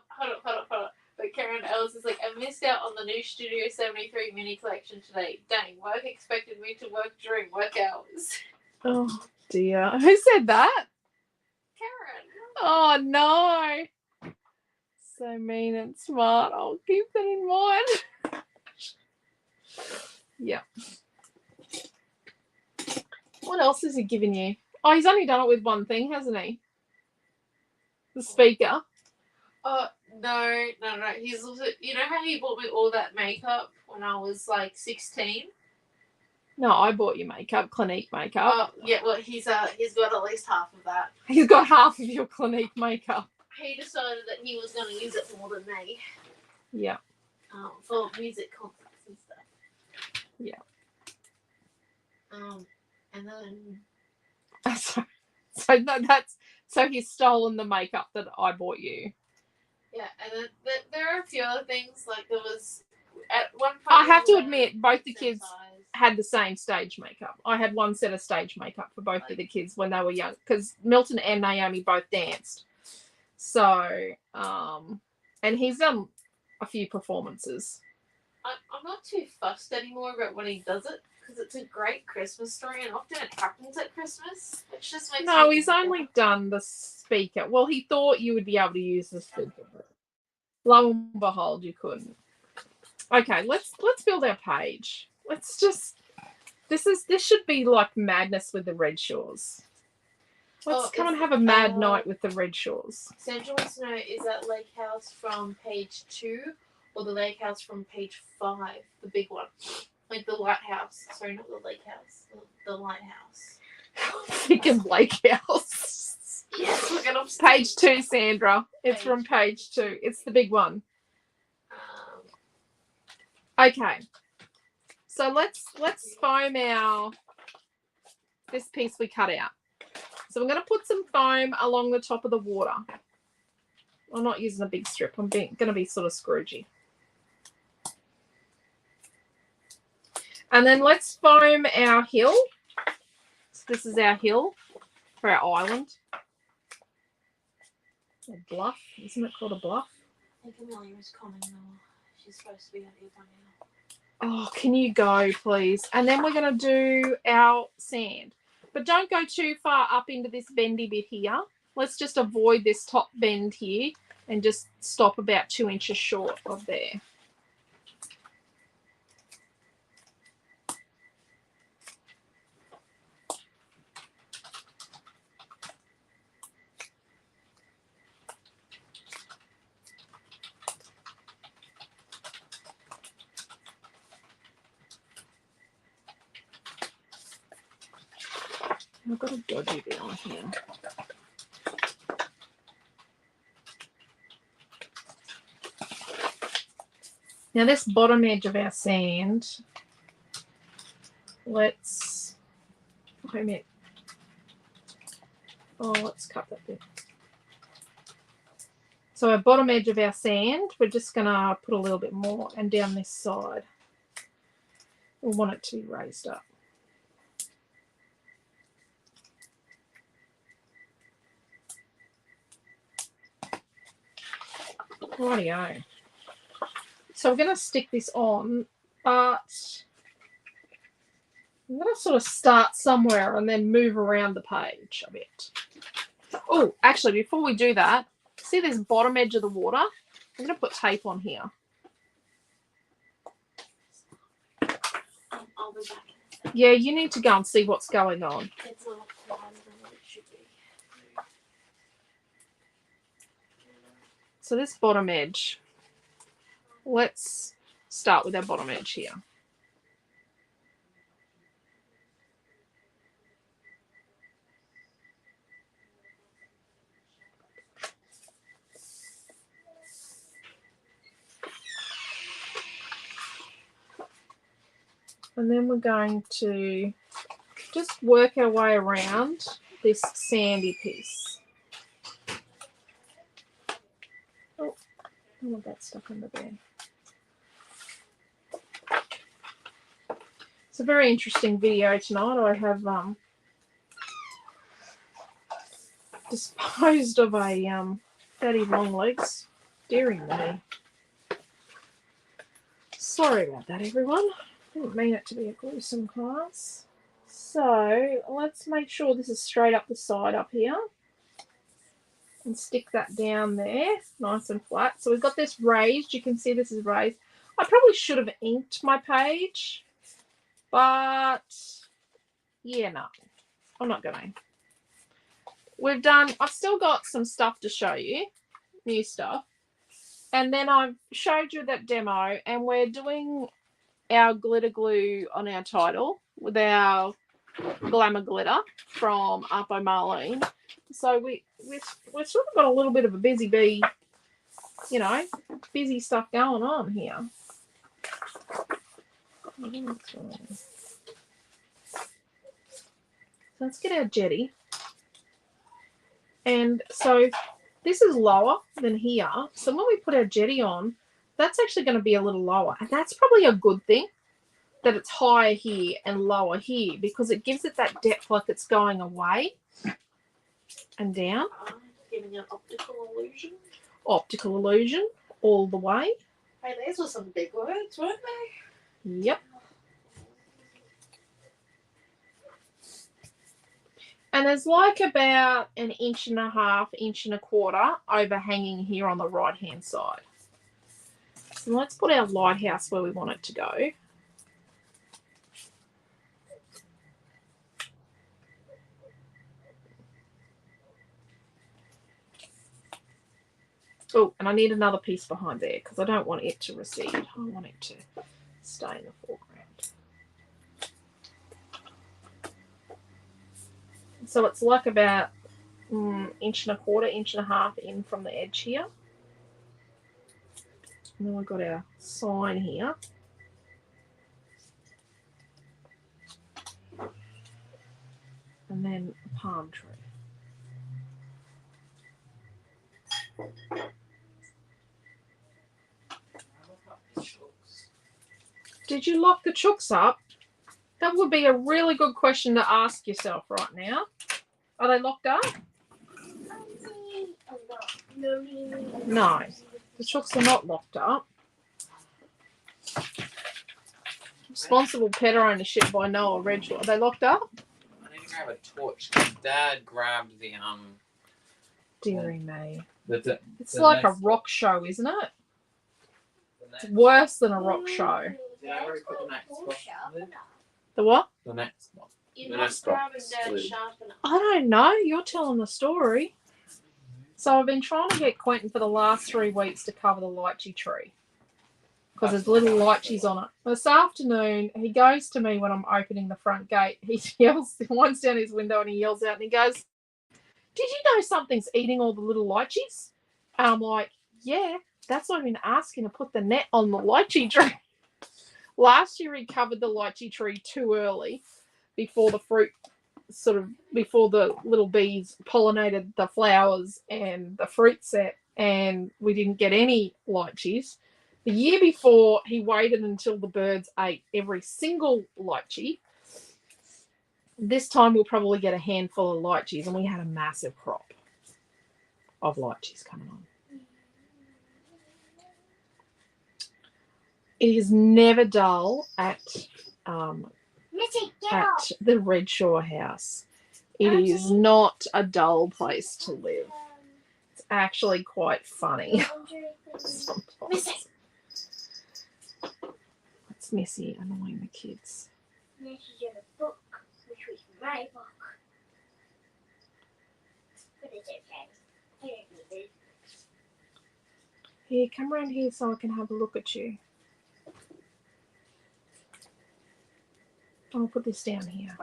hold up. But Karen Ellis is like, I missed out on the new Studio 73 mini collection today. Dang, work expected me to work during work hours. Oh, dear. Who said that? Karen. Oh, no. So mean and smart. I'll keep that in mind. Yeah. What else has he given you? Oh, he's only done it with one thing, hasn't he? The speaker. Oh, no. He's also, you know how he bought me all that makeup when I was like 16? No, I bought you makeup, Clinique makeup. Oh, yeah, well, he's got at least half of that. He's got half of your Clinique makeup. He decided that he was going to use it more than me. Yeah. For music concerts and stuff. Yeah. And then... So he's stolen the makeup that I bought you. Yeah, and then there are a few other things, like there was... At one point, I have to admit, both the kids size. had the same stage makeup. I had one set of stage makeup for both of the kids when they were young, because Milton and Naomi both danced. So, and he's done a few performances. I'm not too fussed anymore about when he does it, because it's a great Christmas story, and often it happens at Christmas, which just makes No, me he's only done the speaker. Well, he thought you would be able to use the speaker, but lo and behold, you couldn't. Okay, let's build our page. Let's just this should be like madness with the Redshaws. Let's come and have a mad night with the Redshaws. Sandra wants to know, is that lake house from page 2 or the lake house from page 5, the big one? Like the lighthouse. Sorry, not the lake house. The lighthouse. Thinking lake house. Yes, we're gonna Page 2, Sandra. It's from page 2. It's the big one. Okay. So let's foam this piece we cut out. So I'm going to put some foam along the top of the water. I'm not using a big strip. I'm going to be sort of Scroogey. And then let's foam our hill. So this is our hill for our island. A bluff. Isn't it called a bluff? I think Amelia is coming now. She's supposed to be out here by now. Oh, can you go, please? And then we're going to do our sand. But don't go too far up into this bendy bit here. Let's just avoid this top bend here and just stop about 2 inches short of there. I've got a dodgy bit on here. Now this bottom edge of our sand, let's foam it. Oh, let's cut that bit. So our bottom edge of our sand, we're just going to put a little bit more, and down this side, we want it to be raised up. Rightio. So we're going to stick this on, but I'm going to sort of start somewhere and then move around the page a bit. Oh, actually, before we do that, see this bottom edge of the water? I'm going to put tape on here. I'll be back. Yeah, you need to go and see what's going on. It's not wider than what it should be. So this bottom edge, let's start with our bottom edge here. And then we're going to just work our way around this sandy piece. Oh, I want that stuck under there. It's a very interesting video tonight. I have disposed of a fatty long legs steering me. Sorry about that, everyone. Didn't mean it to be a gruesome class. So let's make sure this is straight up the side up here. And stick that down there, nice and flat. So we've got this raised. You can see this is raised. I probably should have inked my page. But, yeah, no. I'm not going. I've still got some stuff to show you. New stuff. And then I've showed you that demo. And we're doing our glitter glue on our title with our Glamour Glitter from Arpo Marlene. So we've sort of got a little bit of a busy bee, you know, busy stuff going on here. So let's get our jetty. And so this is lower than here. So when we put our jetty on, that's actually going to be a little lower. And that's probably a good thing that it's higher here and lower here, because it gives it that depth like it's going away and down. Giving an optical illusion. Optical illusion all the way. Hey, these were some big words, weren't they? Yep. And there's like about 1.5 inches, 1.25 inches overhanging here on the right-hand side. So let's put our lighthouse where we want it to go. Oh, and I need another piece behind there because I don't want it to recede. I want it to stay in the foreground. So it's like about 1.25 inches, 1.5 inches in from the edge here. And then we've got our sign here. and then a palm tree. Did you lock the chooks up? That would be a really good question to ask yourself right now. Are they locked up? No, the chooks are not locked up. Responsible pet ownership by Noah Redshaw. Are they locked up? I need to grab a torch because Dad grabbed the Dearie me. It's the like a next rock show, isn't it? next, It's worse than a rock show. Did I already put the next box lid? The what? The next one. You're The not next grabbing box Dad's lid. sharpener. I don't know. You're telling the story. So I've been trying to get Quentin for the last 3 weeks to cover the lychee tree because there's little lychees on it. This afternoon, he goes to me when I'm opening the front gate. He yells, he winds down his window and he yells out and he goes, "Did you know something's eating all the little lychees?" And I'm like, "Yeah, that's why I've been asking to put the net on the lychee tree." Last year he covered the lychee tree too early before the fruit before the little bees pollinated the flowers and the fruit set, and we didn't get any lychees. The year before, he waited until the birds ate every single lychee. This time we'll probably get a handful of lychees, and we had a massive crop of lychees coming on. It is never dull at the Redshaw house. It is not a dull place to live. It's actually quite funny. Sometimes. It's Missy annoying the kids. Here, come around here so I can have a look at you. I'll put this down here.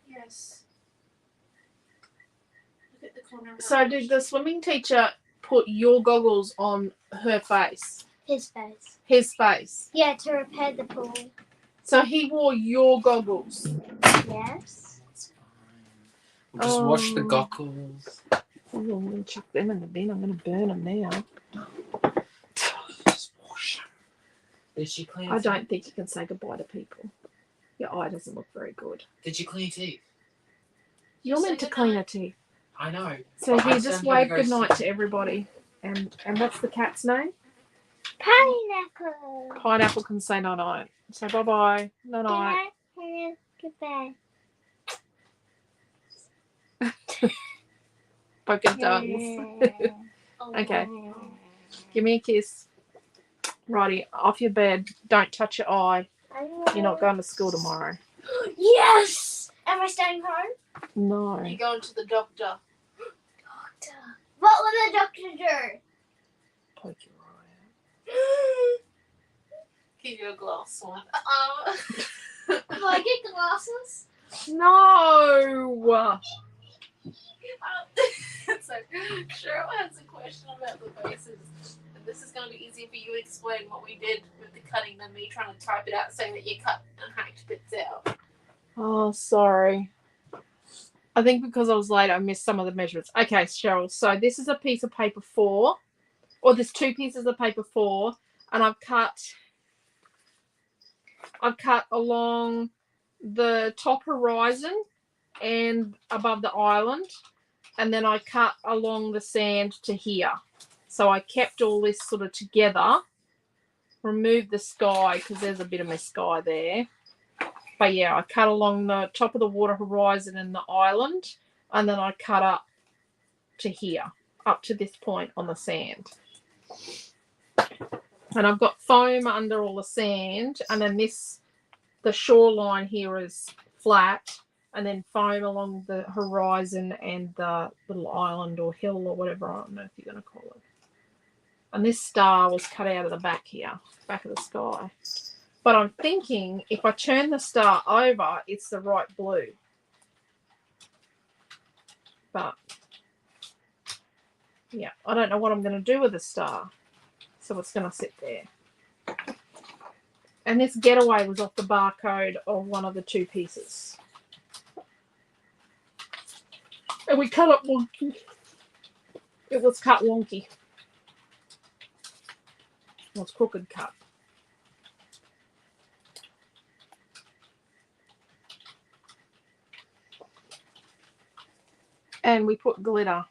Yes. Look at the corner. So did the swimming teacher put your goggles on her face? His face. His face. Yeah, to repair the pool. So he wore your goggles. Yes. It's fine. We'll just wash the goggles. Oh, I'm going to chuck them in the bin. I'm going to burn them now. Just wash them. Did she clean her I teeth? don't think you can say goodbye to people. Your eye doesn't look very good. Did you clean your teeth? You're meant to clean her teeth. I know. So But I here, just sent her to wave go goodnight see- to everybody. And what's the cat's name? Pineapple. Pineapple can say night-night. So bye-bye. Night-night. Goodbye. Poker tongues. Okay. Give me a kiss. Righty, off your bed. Don't touch your eye. You're not going to school tomorrow. Yes! Am I staying home? No. You're going to the doctor. Doctor. What will the doctor do? Poke your eye Give you a glass one. Do I get glasses? out. No! So, Cheryl has a question about the bases. And this is going to be easier for you to explain what we did with the cutting than me trying to type it out saying that you cut and hacked bits out. Oh, sorry. I think because I was late, I missed some of the measurements. Okay, Cheryl. So this is a piece of paper 4. Or there's 2 pieces of paper 4. And I've cut along the top horizon and above the island. And then I cut along the sand to here. So I kept all this sort of together. Removed the sky because there's a bit of my sky there. But yeah, I cut along the top of the water horizon and the island. And then I cut up to here. Up to this point on the sand. And I've got foam under all the sand. And then the shoreline here is flat. And then foam along the horizon and the little island or hill or whatever, I don't know if you're going to call it. And this star was cut out of the back here, back of the sky. But I'm thinking if I turn the star over, it's the right blue. But, yeah, I don't know what I'm going to do with the star. So it's going to sit there. And this Getaway was off the barcode of one of the two pieces. And we cut it wonky. It was cut wonky. It was crooked cut. And we put glitter,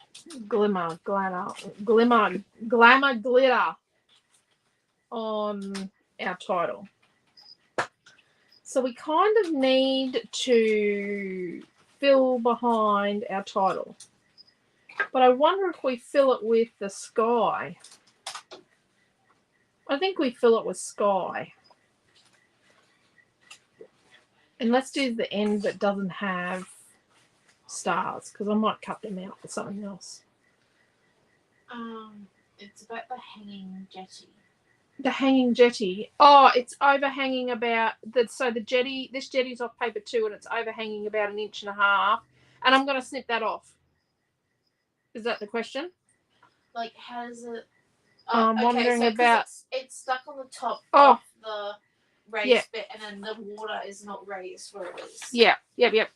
glamour glitter on our title. So we kind of need to fill behind our title. But I wonder if we fill it with the sky. I think we fill it with sky. And let's do the end that doesn't have stars, because I might cut them out for something else. It's about the hanging jetty. The hanging jetty. Oh, it's overhanging about so the jetty. This jetty's off paper 2, and it's overhanging about 1.5 inches. And I'm going to snip that off. Is that the question? Like, how does it? I'm wondering about. It's stuck on the top Oh. of the raised bit, and then the water is not raised where it is. Yeah.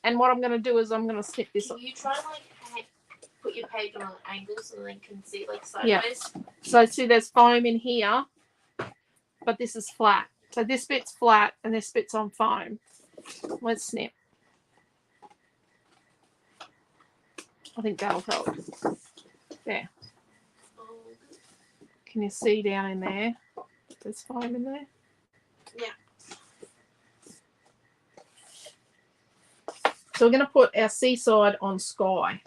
And what I'm going to do is I'm going to snip this off. Can you try and like put your page on angles so they can see like sideways? Yeah. So see, there's foam in here, but this is flat. So this bit's flat, and this bit's on foam. Let's snip. I think that'll help. There. Can you see down in there? There's foam in there. Yeah. So we're going to put our seaside on sky.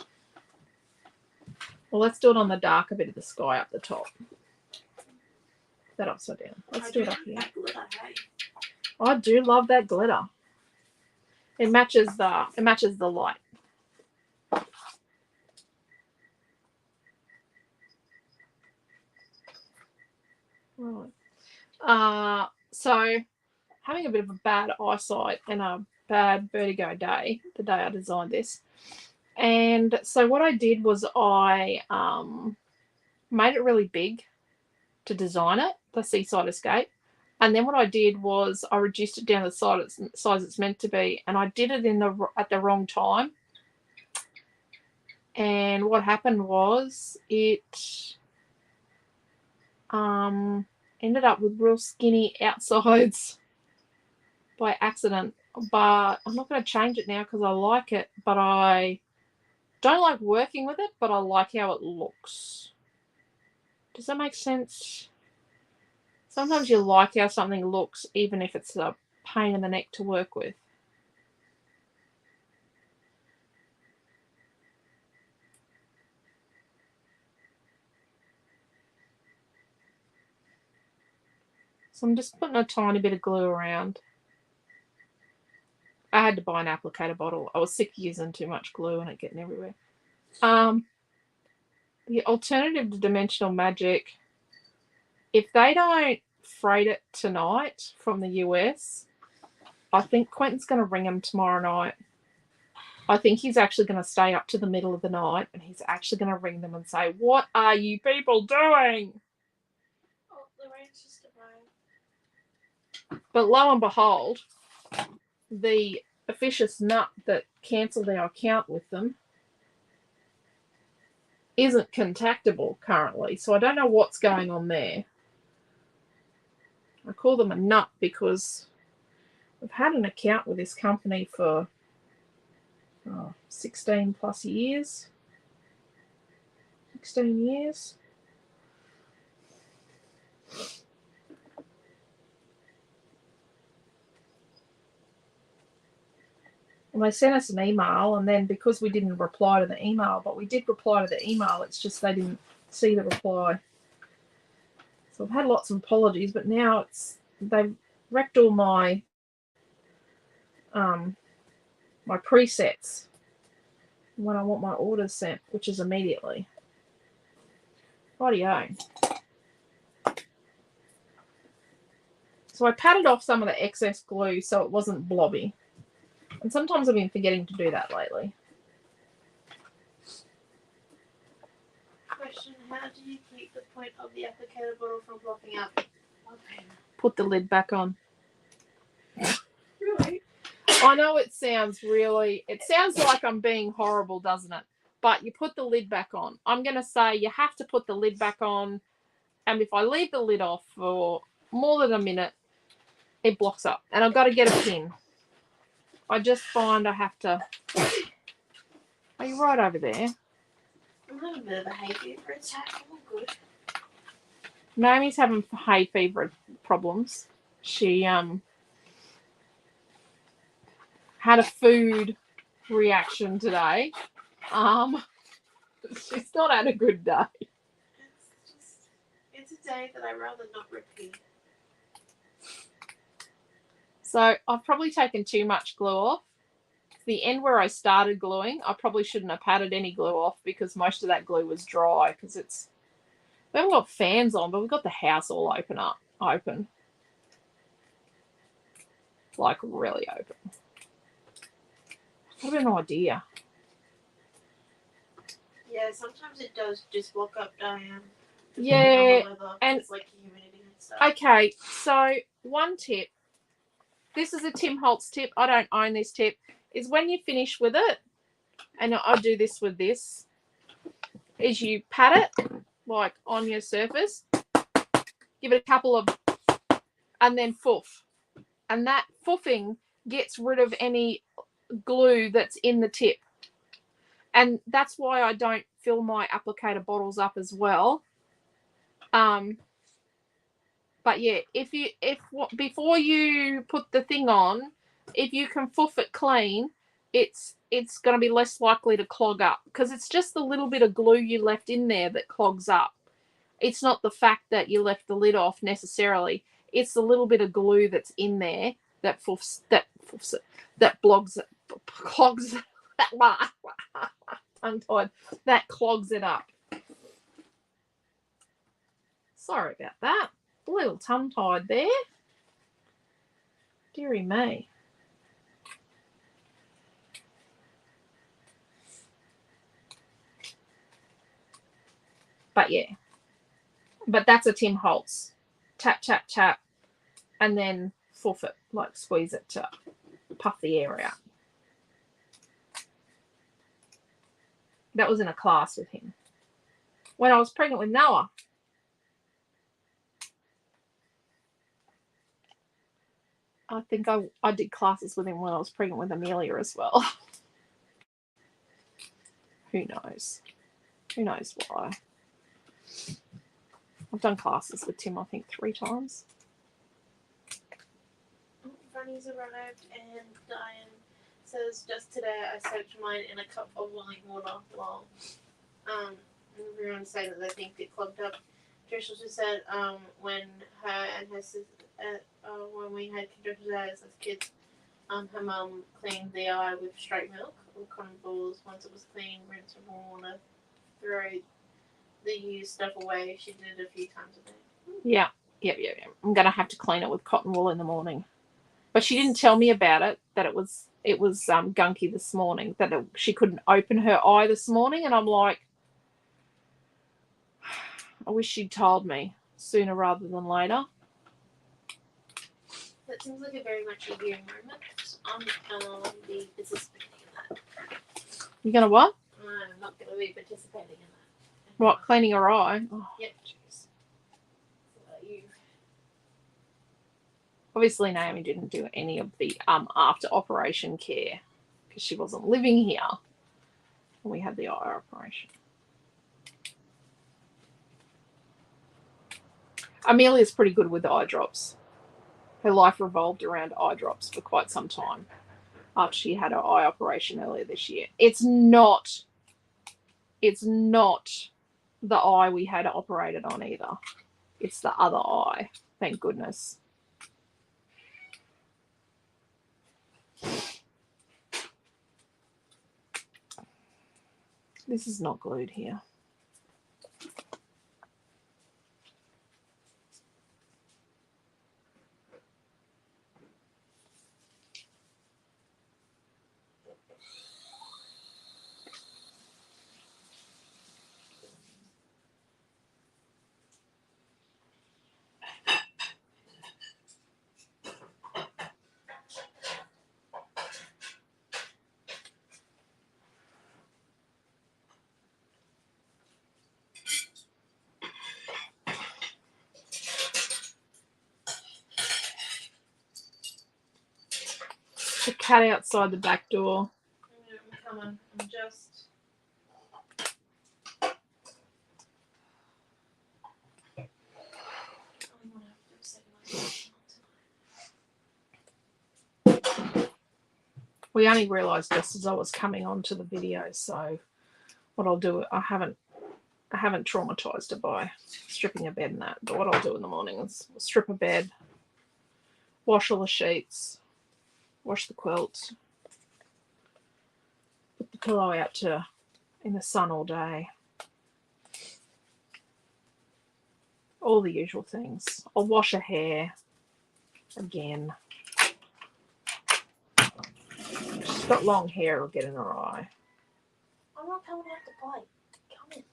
Well, let's do it on the darker bit of the sky up the top. That upside down. Let's do it up here. I do love that glitter. It matches the light. Right. So having a bit of a bad eyesight and a bad vertigo day, the day I designed this. And so what I did was I made it really big to design it, the Seaside Escape. And then what I did was I reduced it down to the size it's meant to be, and I did it at the wrong time. And what happened was it ended up with real skinny outsides by accident. But I'm not going to change it now because I like it, but I don't like working with it, but I like how it looks. Does that make sense? Sometimes you like how something looks even if it's a pain in the neck to work with. So I'm just putting a tiny bit of glue around. I had to buy an applicator bottle. I was sick of using too much glue and it getting everywhere. The alternative to Dimensional Magic, if they don't freight it tonight from the US, I think Quentin's going to ring them tomorrow night. I think he's actually going to stay up to the middle of the night and he's actually going to ring them and say, "What are you people doing?" Oh, the rain's just arrived. But lo and behold, the officious nut that cancelled our account with them isn't contactable currently. So I don't know what's going on there. I call them a nut because I've had an account with this company for 16 plus years. 16 years. And they sent us an email, and then because we didn't reply to the email, but we did reply to the email, it's just they didn't see the reply. So I've had lots of apologies, but now they've wrecked all my my presets when I want my orders sent, which is immediately. Rightio. So I patted off some of the excess glue so it wasn't blobby. And sometimes I've been forgetting to do that lately. Question: how do you keep the point of the applicator bottle from blocking out? Okay. Put the lid back on. Really? I know it sounds like I'm being horrible, doesn't it? But you put the lid back on. I'm going to say you have to put the lid back on. And if I leave the lid off for more than a minute, it blocks up. And I've got to get a pin. I just find I have to. Are you right over there? I'm having a bit of a hay fever attack. I'm all good. Naomi's having hay fever problems. She had a food reaction today. She's not had a good day. It's a day that I'd rather not repeat. So I've probably taken too much glue off. The end where I started gluing, I probably shouldn't have patted any glue off because most of that glue was dry because we haven't got fans on, but we've got the house all open. Like really open. What an idea. Yeah, sometimes it does just block up, Diane. Yeah, and it's like humidity and stuff. Okay, so one tip. This is a Tim Holtz tip. I don't own this tip. Is when you finish with it, and I do this with this, is you pat it like on your surface, give it a couple of, and then foof. And that foofing gets rid of any glue that's in the tip. And that's why I don't fill my applicator bottles up as well. But yeah, before you put the thing on, if you can foof it clean, it's going to be less likely to clog up because it's just the little bit of glue you left in there that clogs up. It's not the fact that you left the lid off necessarily. It's the little bit of glue that's in there that clogs that clogs it up. Sorry about that. A little tongue-tied there. Dearie me. But yeah. But that's a Tim Holtz. Tap, tap, tap. And then foof it. Like squeeze it to puff the air out. That was in a class with him. When I was pregnant with Noah. I think I did classes with him when I was pregnant with Amelia as well. Who knows? Who knows why? I've done classes with Tim, I think, 3 times. Bunny's arrived and Diane says, just today I soaked mine in a cup of boiling water. Well, everyone's saying that they think it clogged up. Trish also said when her and her sister, when we had conjunctivitis as kids, her mum cleaned the eye with straight milk or cotton balls. Once it was clean, rinse with warm water, throw the used stuff away. She did it a few times a day. Yeah. I'm going to have to clean it with cotton wool in the morning. But she didn't tell me about it, that it was gunky this morning, that she couldn't open her eye this morning. And I'm like, I wish she'd told me sooner rather than later. That seems like a very much a viewing moment. I'm be participating in that. You're going to what? I'm not going to be participating in that. What, cleaning her eye? Oh, yep. Jeez. Obviously, Naomi didn't do any of the after operation care because she wasn't living here when we had the eye operation. Amelia's pretty good with eye drops. Her life revolved around eye drops for quite some time after she had her eye operation earlier this year. It's not the eye we had operated on either. It's the other eye, thank goodness. This is not glued here. The cat outside the back door. I'm coming. I'm just. We only realised just as I was coming onto the video, so what I'll do, I haven't traumatised her by stripping a bed and that, but what I'll do in the morning is strip a bed, wash all the sheets, wash the quilt, put the pillow out in the sun all day. All the usual things. I'll wash her hair again. She's got long hair, it'll get in her eye. I'm not coming out to play. Come in.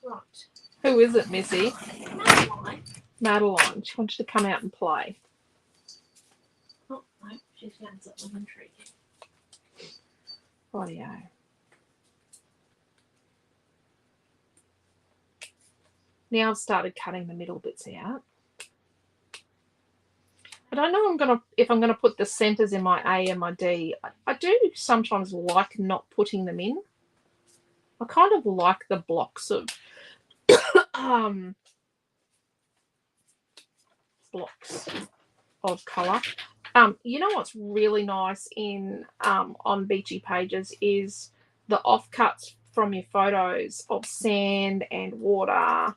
Right. Who is it, Missy? Madeline. Madeline. She wanted to come out and play. Oh, no. She's found something intriguing. Rightio. Now I've started cutting the middle bits out. I don't know if I'm gonna put the centers in my A and my D. I do sometimes like not putting them in. I kind of like the blocks of blocks of colour. You know what's really nice in on Beachy Pages is the offcuts from your photos of sand and water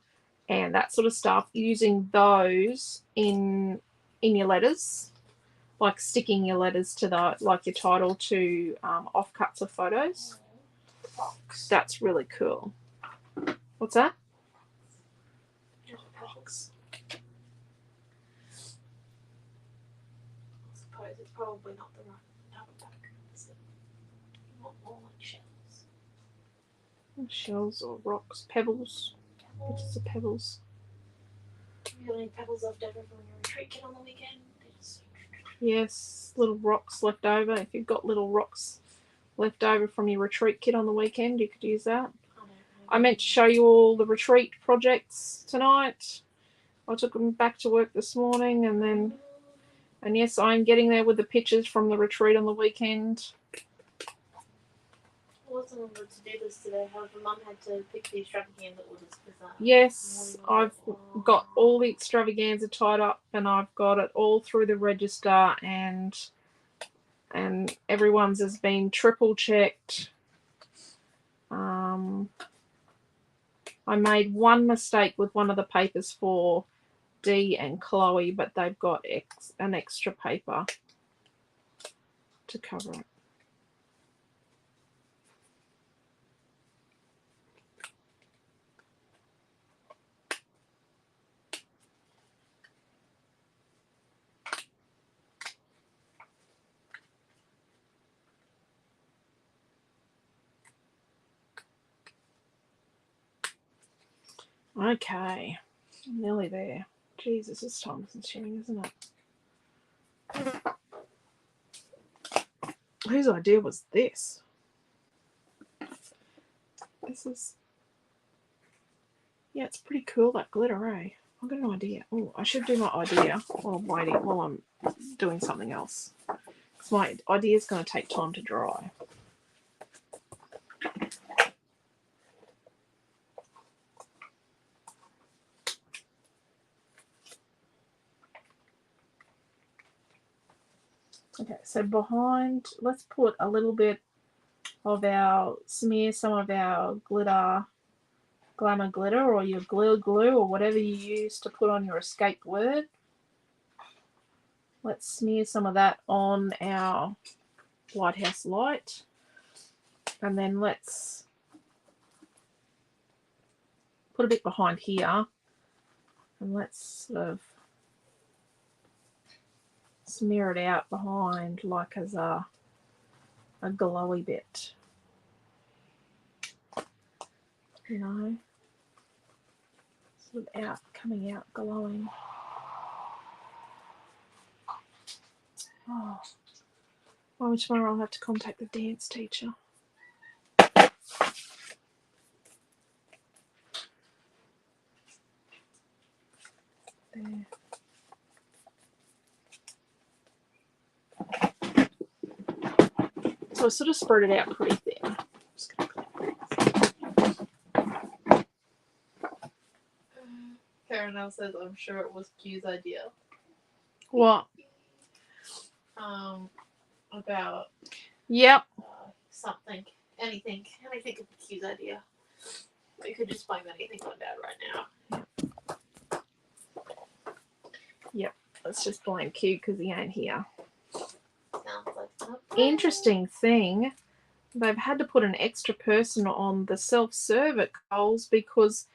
and that sort of stuff. Using those in your letters, like sticking your letters to your title to offcuts of photos. That's really cool. What's that? Just rocks. I suppose it's probably not the right type of pattern. Is it? Not more like shells. Shells or rocks, pebbles. What is the pebbles? Do you have any pebbles left over from your retreat kit on the weekend? Yes, little rocks left over. If you've got little rocks left over from your retreat kit on the weekend, you could use that. I meant to show you all the retreat projects tonight. I took them back to work this morning, and yes, I'm getting there with the pictures from the retreat on the weekend. I wasn't able to do this today. However, Mum had to pick the extravaganza orders because Yes, I've got all the extravaganza tied up, and I've got it all through the register, and everyone's has been triple checked. I made one mistake with one of the papers for Dee and Chloe, but they've got an extra paper to cover it. Okay, I'm nearly there. Jesus, it's time consuming, isn't it? Whose idea was this? This is... Yeah, it's pretty cool, that glitter, eh? I've got an idea. Oh, I should do my idea while I'm doing something else. Because my idea is going to take time to dry. Okay, so behind, let's put a little bit of smear some of our glamour glitter, or your glue, or whatever you use to put on your escape word. Let's smear some of that on our lighthouse light. And then let's put a bit behind here. And let's sort of smear it out behind like as a glowy bit. You know, sort of coming out glowing. Oh, well, tomorrow I'll have to contact the dance teacher. There. So I sort of spread it out pretty thin. Just gonna clean Karen now says, I'm sure it was Q's idea. what? About Yep. something, anything of Q's idea. We could just blame anything on Dad right now. Yep. Let's just blame Q because he ain't here. Sounds like something. Interesting thing, they've had to put an extra person on the self-serve at Coles because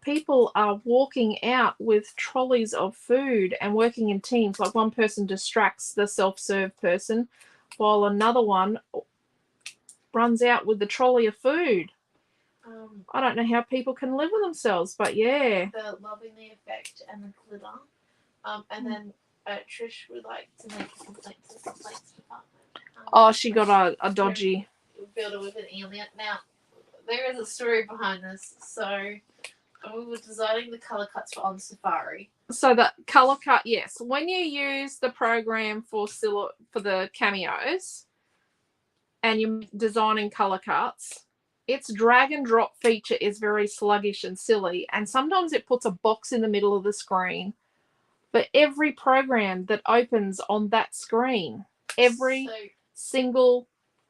people are walking out with trolleys of food and working in teams. Like one person distracts the self-serve person while another one runs out with the trolley of food. I don't know how people can live with themselves, but yeah. The loving the effect and the glitter. And then Trish would like to make a complaint to the complaints department. Oh, she got a dodgy. Build it with an alien. Now, there is a story behind this. So, we were designing the colour cuts for On Safari. So the colour cut, yes. When you use the program for the cameos and you're designing colour cuts, its drag and drop feature is very sluggish and silly. And sometimes it puts a box in the middle of the screen for every program that opens on that screen. Every single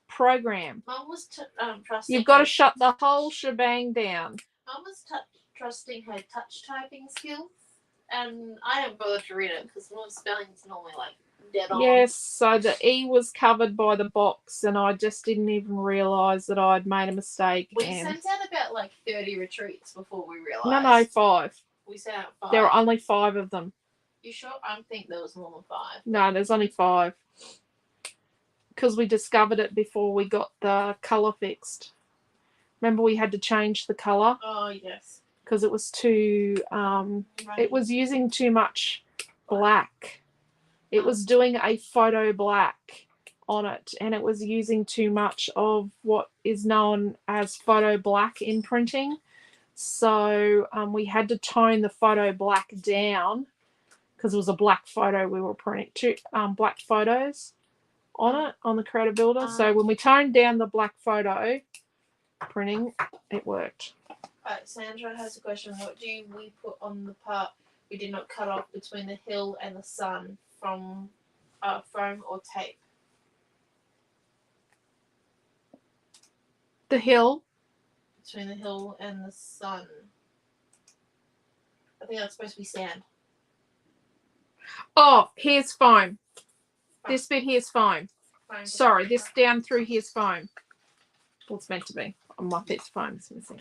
program. Mum was trusting. You've got to shut the whole shebang down. Mum was trusting her touch typing skills, and I didn't bother to read it because my spelling's normally like dead on. Yes, so the E was covered by the box, and I just didn't even realise that I'd made a mistake. We sent out about like 30 retreats before we realised. No, 5. We sent out 5. There were only 5 of them. You sure? I think there was more than 5. No, there's only 5. Because we discovered it before we got the colour fixed. Remember we had to change the colour? Oh, yes. Because it was too, it was using too much black. It was doing a photo black on it, and it was using too much of what is known as photo black in printing. So we had to tone the photo black down because it was a black photo we were printing, 2 black photos on it, on the Creative Builder. So when we toned down the black photo printing, it worked. Right, Sandra has a question. What do we put on the part we did not cut off between the hill and the sun from foam or tape? The hill? Between the hill and the sun. I think that's supposed to be sand. Oh, here's foam. This bit here's foam. Foam. Sorry, this down through here's foam. Well, it's meant to be. On my bit's foam is missing.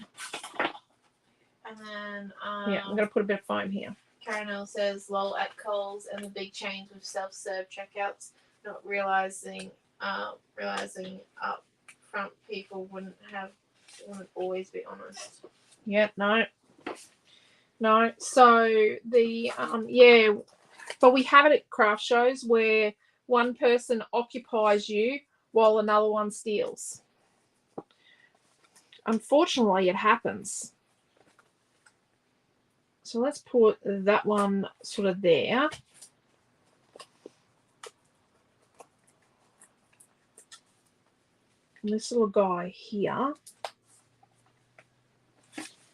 And then yeah, I'm going to put a bit of foam here. Karen L says, lol at Coles and the big change with self-serve checkouts, not realizing up front people wouldn't always be honest. Yeah, no. So the yeah, but we have it at craft shows where one person occupies you while another one steals. Unfortunately, it happens. So let's put that one sort of there. And this little guy here.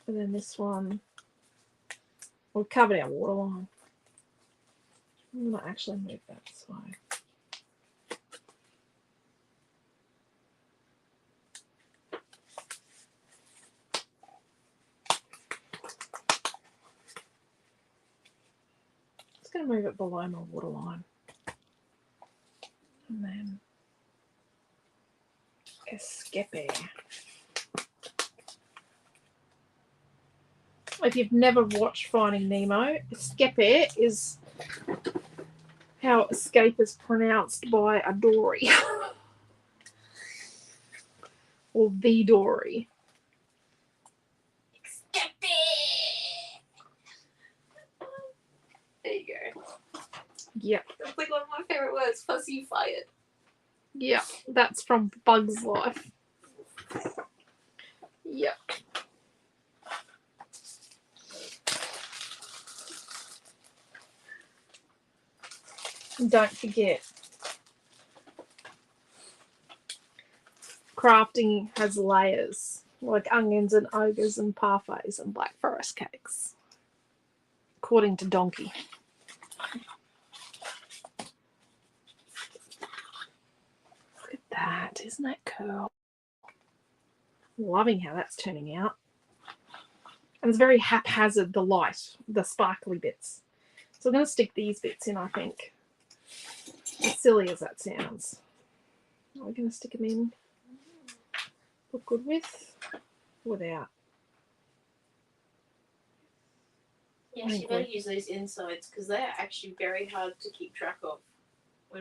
And then this one. We've covered our waterline. I'm going to actually move that this way. Going to move it below my waterline, and then escape. If you've never watched Finding Nemo, escape is how escape is pronounced by a Dory or the Dory. There you go. Yep. That's like one of my favorite words, fussy fired. Yep, that's from Bug's Life. Yep. And don't forget, crafting has layers, like onions and ogres and parfaits and black forest cakes, according to Donkey. Look at that. Isn't that cool? Loving how that's turning out. And it's very haphazard, the light, the sparkly bits. So I'm going to stick these bits in, I think. As silly as that sounds. We're going to stick them in. Look good with, without. Yes, you better use these insides because they are actually very hard to keep track of.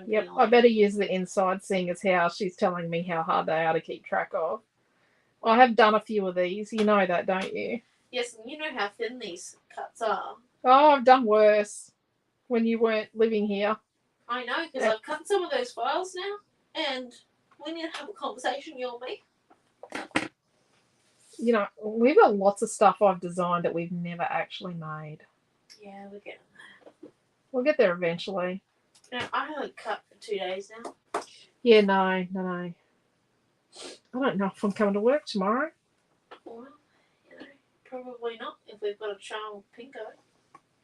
Yep, I better use the inside, seeing as how she's telling me how hard they are to keep track of. I have done a few of these. You know that, don't you? Yes, and you know how thin these cuts are. Oh, I've done worse when you weren't living here. I know, because I've cut some of those files now, and we need to have a conversation, you and me. You know, we've got lots of stuff I've designed that we've never actually made. Yeah, we're getting there. We'll get there eventually. You know, I haven't cut for 2 days now. Yeah, no. I don't know if I'm coming to work tomorrow. Well, you know, probably not if we've got a child with pink eye.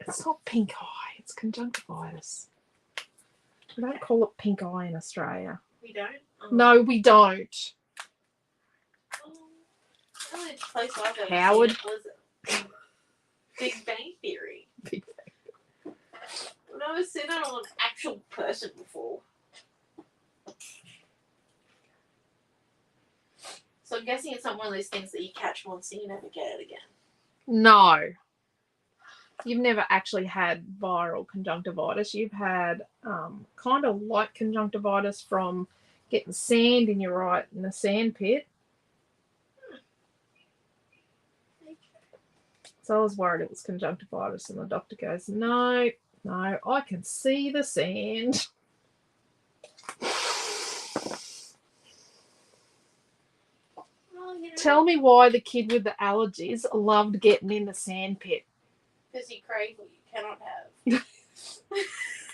It's not pink eye, it's conjunctivitis. We don't call it pink eye in Australia. We don't? No, we don't. The only place I've ever Howard. seen it was Big Bang Theory. Big I've never seen it on an actual person before. So I'm guessing it's not one of those things that you catch once and you never get it again. No. You've never actually had viral conjunctivitis. You've had kind of light conjunctivitis from getting sand in your eye in a sand pit. So I was worried it was conjunctivitis, and the doctor goes, no, I can see the sand. Well, you know, Tell me why the kid with the allergies loved getting in the sand pit. because you crave what you cannot have.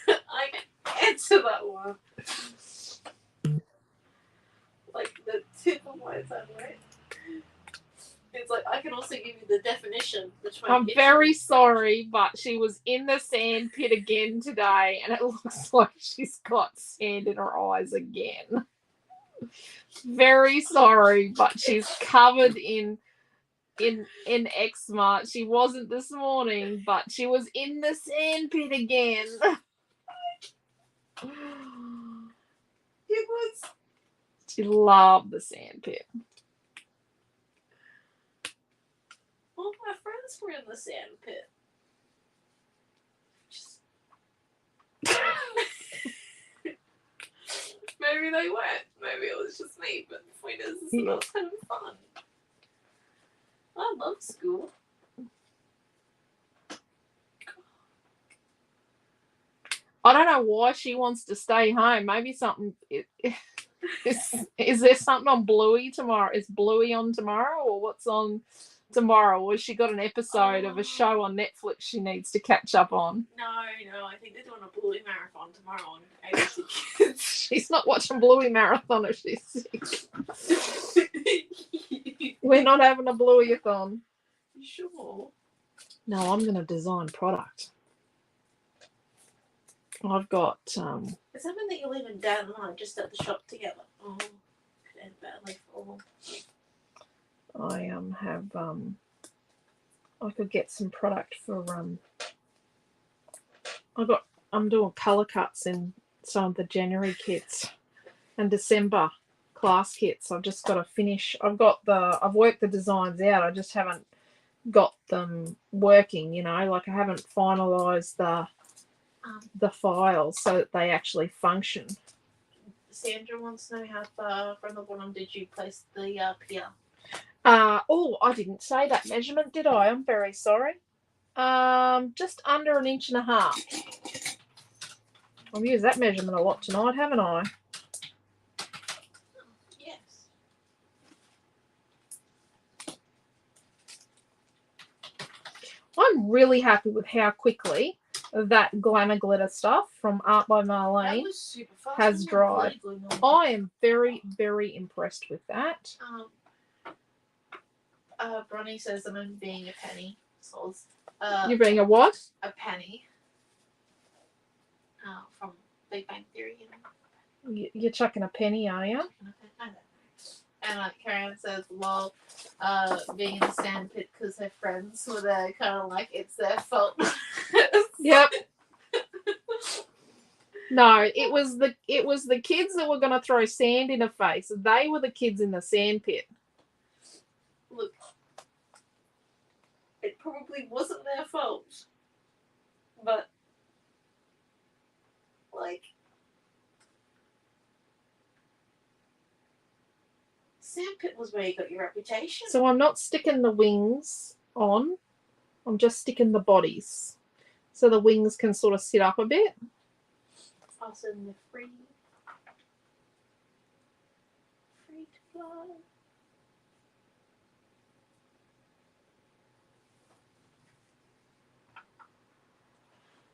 I can answer that one. Like the tip of my tongue, right? It's like I can also give you the definition between. I'm very sorry, but she was in the sand pit again today, and it looks like she's got sand in her eyes again. Very sorry, but she's covered in eczema. She wasn't this morning, but she was in the sand pit again. It was. She loved the sand pit. Well, my friends were in the sand pit. Just... Maybe they weren't. Maybe it was just me. But the point is, it was kind of fun. I love school. I don't know why she wants to stay home. Maybe something. Is there something on Bluey tomorrow? Is Bluey on tomorrow, or what's on tomorrow? Or has she got an episode of a show on Netflix she needs to catch up on? No, I think they're doing a Bluey marathon tomorrow on ABC Kids. She's not watching Bluey marathon if she's sick. We're not having a Bluey-a-thon. You sure? No, I'm going to design product. I've got... It's something that you're leaving Dad and I just at the shop together. Oh, could end badly for I have... I could get some product for... I'm doing colour cuts in some of the January kits and December class kits. I've just got to finish. I've worked the designs out. I just haven't got them working, you know, like I haven't finalised the files so that they actually function. Sandra wants to know how far from the bottom did you place the pier? Oh, I didn't say that measurement, did I? I'm very sorry. Just under 1.5 inches. I've used that measurement a lot tonight, haven't I? Yes. I'm really happy with how quickly that glamour glitter stuff from Art by That Marlene was super fast. has Wasn't it? dried. Really normal. I am very, very impressed with that. Bronny says I'm being a penny. So You're being a what? a penny. From Big Bang Theory. You know? You're chucking a penny, are you? I don't know. And Karen says, lol, being in the sand pit because her friends were there, kind of like it's their fault. Yep. No, it was the kids that were going to throw sand in her face. They were the kids in the sand pit. Look, it probably wasn't their fault, but like sandpit was where you got your reputation. So I'm not sticking the wings on. I'm just sticking the bodies. So the wings can sort of sit up a bit. Also in the free to fly.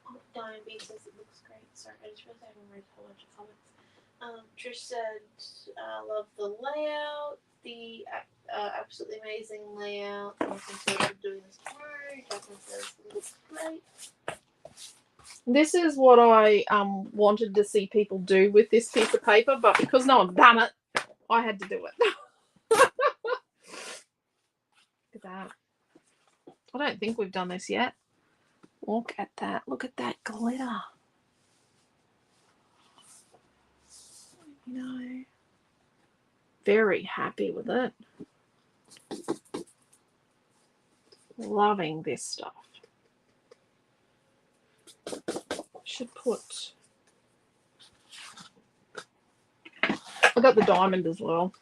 Oh, Diane B says it looks great. Sorry, I just realized I haven't read a whole bunch of comments. Trish said, love the layout, the absolutely amazing layout. I'm looking forward to doing this tomorrow. Jacqueline says it looks great. This is what I wanted to see people do with this piece of paper, but because no one's done it, I had to do it. Look at that. I don't think we've done this yet. Look at that. Look at that glitter. You know, very happy with it. Loving this stuff. Should put. I got the diamond as well.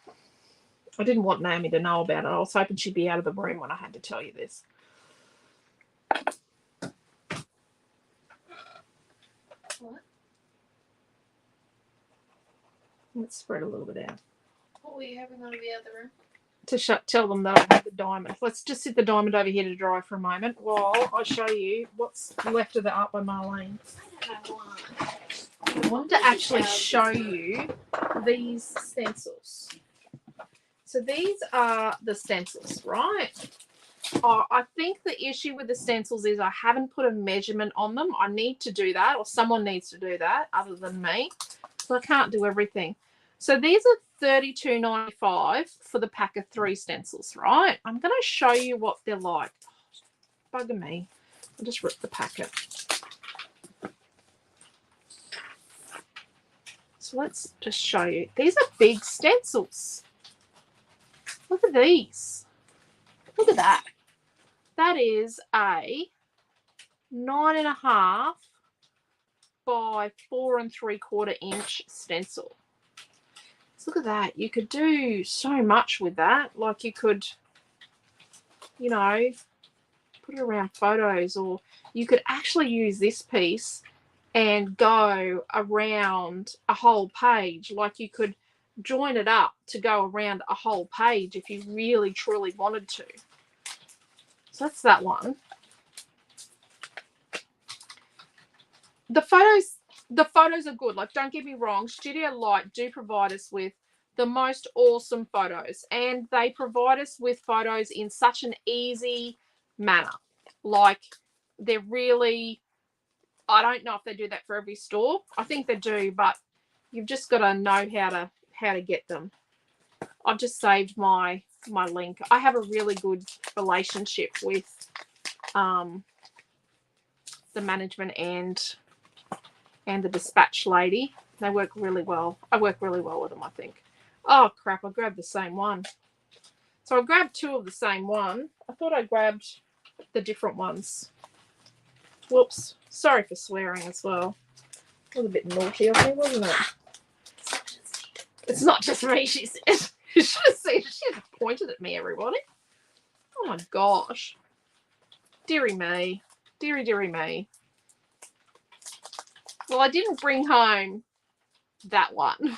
I didn't want Naomi to know about it. I was hoping she'd be out of the room when I had to tell you this. What? Let's spread a little bit out. What were you having on the other room? To tell them that I have the diamond. Let's just sit the diamond over here to dry for a moment while I show you what's left of the Art by Marlene. I don't know why. I wanted to actually show you these stencils. So these are the stencils, right? I think the issue with the stencils is I haven't put a measurement on them. I need to do that, or someone needs to do that other than me. So I can't do everything. So these are $32.95 for the pack of 3 stencils, right? I'm going to show you what they're like. Bugger me. I'll just rip the packet. So let's just show you. These are big stencils. Look at these. Look at that. That is a 9.5 by 4 3/4 inch stencil. So look at that. You could do so much with that. Like you could, you know, put it around photos, or you could actually use this piece and go around a whole page. Like you could join it up to go around a whole page if you really truly wanted to. So that's that one. The photos are good. Like, don't get me wrong, Studio Light do provide us with the most awesome photos, and they provide us with photos in such an easy manner. Like, they're really, I don't know if they do that for every store. I think they do, but you've just got to know how to get them. I've just saved my link. I have a really good relationship with the management and the dispatch lady. They work really well. I work really well with them, I think. Oh crap, I grabbed the same one. So I grabbed 2 of the same one. I thought I grabbed the different ones. Whoops. Sorry for swearing as well. It was a bit naughty of me, wasn't it? It's not just me, she said. You should have seen it. She had pointed at me, everybody. Oh my gosh. Deary me. Deary, deary me. Well, I didn't bring home that one.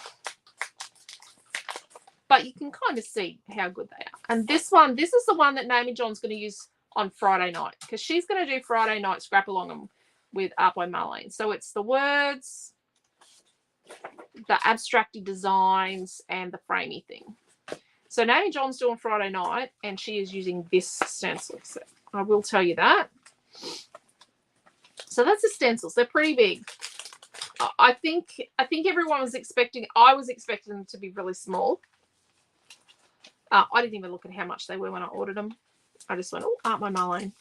But you can kind of see how good they are. And this one, this is the one that Naomi John's going to use on Friday night, because she's going to do Friday night scrap along. And with Art by Marlene. So it's the words, the abstracted designs, and the framey thing. So Naomi John's doing Friday night, and she is using this stencil set. I will tell you that. So that's the stencils. They're pretty big. I think everyone was expecting. I was expecting them to be really small. I didn't even look at how much they were when I ordered them. I just went, oh, Art by Marlene.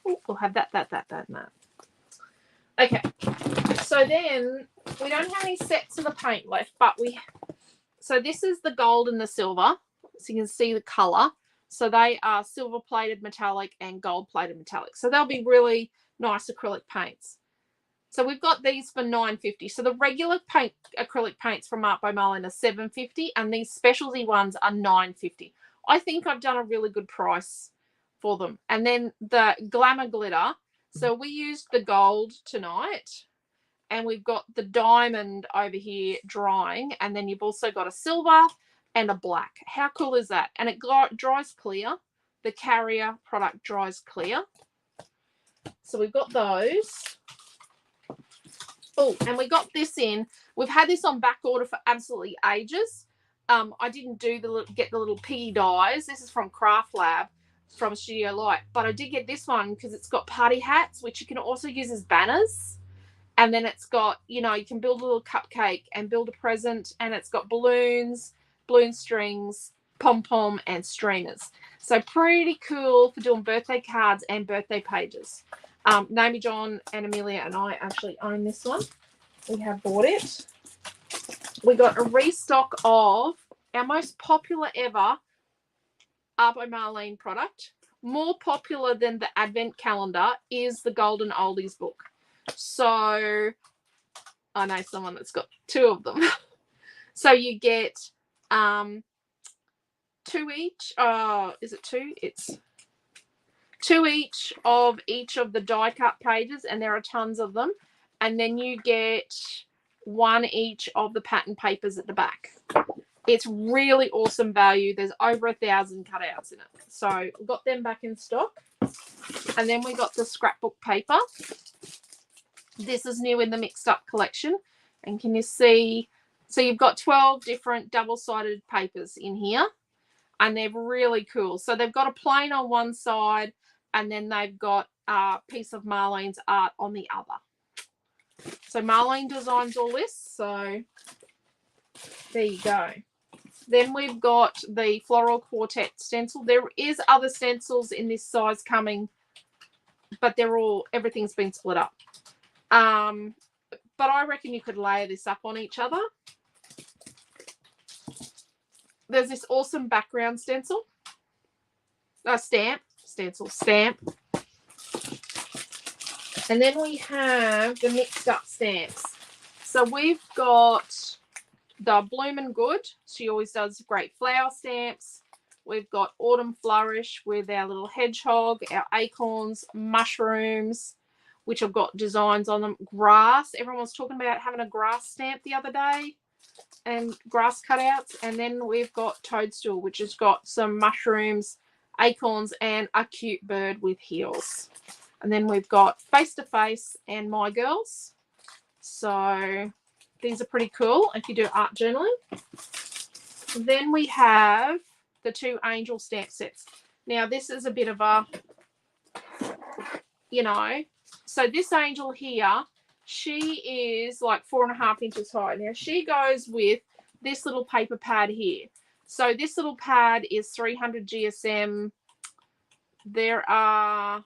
Oh, we'll have that, and that. Okay. So then we don't have any sets of the paint left, but so this is the gold and the silver. So you can see the color. So they are silver plated metallic and gold plated metallic. So they'll be really nice acrylic paints. So we've got these for $9.50. So the regular acrylic paints from Art by Marlene are $7.50, and these specialty ones are $9.50. I think I've done a really good price for them. And then the glamour glitter. So we used the gold tonight, and we've got the diamond over here drying, and then you've also got a silver and a black. How cool is that? And it dries clear. The Carrier product dries clear. So we've got those. Oh, and we got this in. We've had this on back order for absolutely ages. I didn't get the little piggy dies. This is from Craft Lab from Studio Light, but I did get this one because it's got party hats, which you can also use as banners. And then it's got, you can build a little cupcake and build a present, and it's got balloons, balloon strings, pom-pom, and streamers. So pretty cool for doing birthday cards and birthday pages. Naomi John and Amelia and I actually own this one. We have bought it. We got a restock of our most popular ever Art by Marlene product. More popular than the Advent calendar is the Golden Oldies book. So I know someone that's got 2 of them. So you get 2 each. Is it 2? It's 2 each of the die cut pages, and there are tons of them. And then you get 1 each of the pattern papers at the back. It's really awesome value. There's over 1,000 cutouts in it. So we got them back in stock. And then we got the scrapbook paper. This is new in the mixed up collection. And can you see? So you've got 12 different double-sided papers in here. And they're really cool. So they've got a plain on one side, and then they've got a piece of Marlene's art on the other. So Marlene designs all this. So there you go. Then we've got the Floral Quartet stencil. There is other stencils in this size coming, but everything's been split up. But I reckon you could layer this up on each other. There's this awesome background stencil. Stamp. And then we have the mixed up stamps. So we've got the Bloomin' Good. She always does great flower stamps. We've got Autumn Flourish with our little hedgehog, our acorns, mushrooms, which have got designs on them. Grass. Everyone was talking about having a grass stamp the other day, and grass cutouts. And then we've got Toadstool, which has got some mushrooms, acorns, and a cute bird with heels. And then we've got Face to Face and My Girls. So these are pretty cool if you do art journaling. Then we have the 2 angel stamp sets. Now this is a bit of a, so this angel here, she is like 4.5 inches high. Now she goes with this little paper pad here. So this little pad is 300 GSM. There are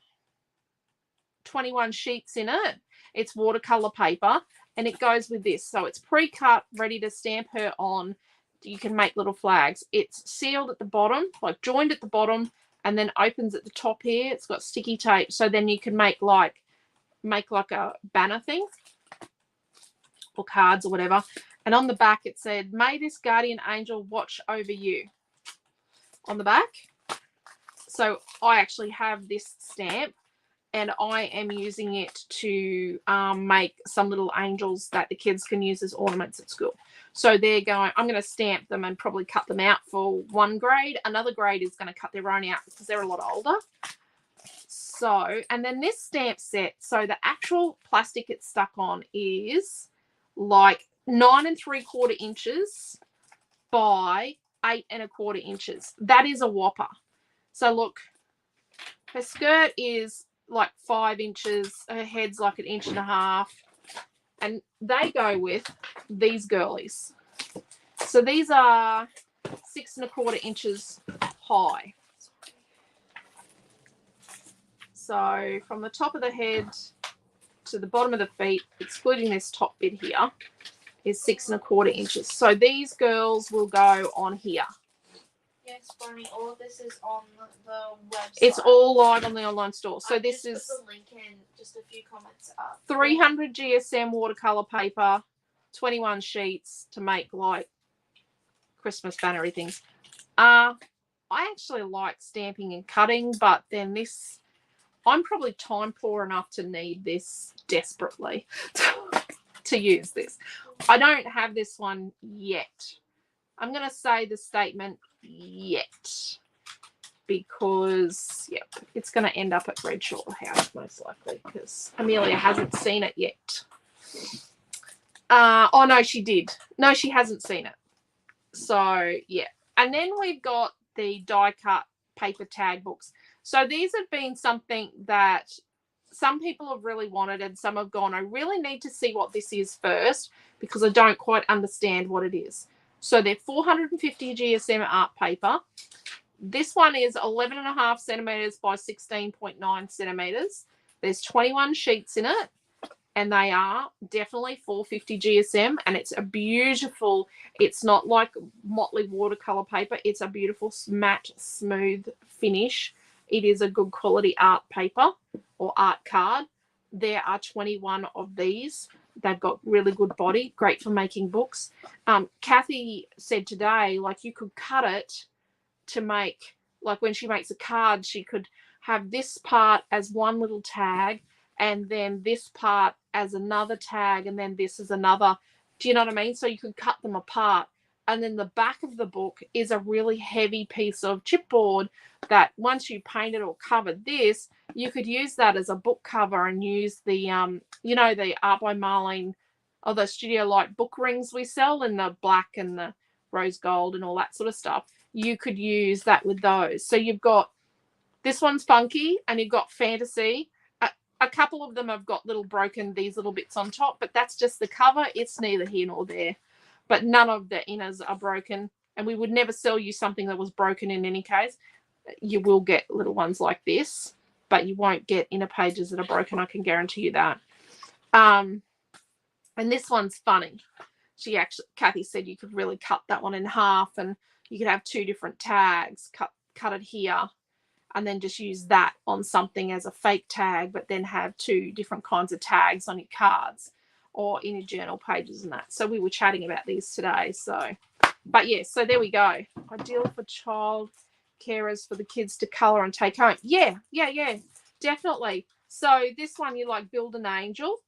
21 sheets in it. It's watercolor paper, and it goes with this. So it's pre-cut, ready to stamp her on. You can make little flags. It's sealed at the bottom, like joined at the bottom, and then opens at the top here. It's got sticky tape, so then you can make like a banner thing or cards or whatever. And on the back it said, "May this guardian angel watch over you," on the back. So I actually have this stamp, and I am using it to make some little angels that the kids can use as ornaments at school. So they're going, I'm going to stamp them and probably cut them out for one grade. Another grade is going to cut their own out because they're a lot older. So, and then this stamp set, so the actual plastic it's stuck on is like 9 3/4 inches by 8 1/4 inches. That is a whopper. So look, her skirt is like 5 inches, her head's like 1.5 inches, and they go with these girlies. So these are 6 1/4 inches high. So from the top of the head to the bottom of the feet, excluding this top bit here, is 6 1/4 inches. So these girls will go on here. Yes, Bonnie, all of this is on the website. It's all live on the online store. So this is put the link in, just a few comments up. 300 GSM watercolor paper, 21 sheets to make like Christmas bannery things. I actually like stamping and cutting, but then this, I'm probably time poor enough to need this desperately to use this. I don't have this one yet. I'm going to say the statement yet because, yep, it's going to end up at Redshaw House most likely because Amelia hasn't seen it yet. Oh, no, she did. No, she hasn't seen it. So, yeah. And then we've got the die-cut paper tag books. So these have been something that some people have really wanted and some have gone, I really need to see what this is first because I don't quite understand what it is. So they're 450 GSM art paper. This one is 11.5 centimetres by 16.9 centimetres. There's 21 sheets in it and they are definitely 450 GSM and it's a beautiful, it's not like motley watercolour paper. It's a beautiful matte, smooth finish. It is a good quality art paper or art card. There are 21 of these. They've got really good body, great for making books. Kathy said today, like you could cut it to make, like when she makes a card, she could have this part as one little tag and then this part as another tag and then this is another. Do you know what I mean? So you could cut them apart. And then the back of the book is a really heavy piece of chipboard that once you painted or covered this, you could use that as a book cover and use the, you know, the Art by Marlene or the Studio Light book rings we sell in the black and the rose gold and all that sort of stuff. You could use that with those. So you've got, this one's funky and you've got fantasy. A couple of them have got little broken, these little bits on top, but that's just the cover. It's neither here nor there. But none of the inners are broken. And we would never sell you something that was broken in any case. You will get little ones like this, but you won't get inner pages that are broken. I can guarantee you that. And this one's funny. She actually, Kathy said you could really cut that one in half and you could have 2 different tags, cut it here, and then just use that on something as a fake tag, but then have 2 different kinds of tags on your cards or in your journal pages and that. So we were chatting about these today. So, but yeah, so there we go. Ideal for child carers for the kids to colour and take home. Yeah, definitely. So this one you like build an angel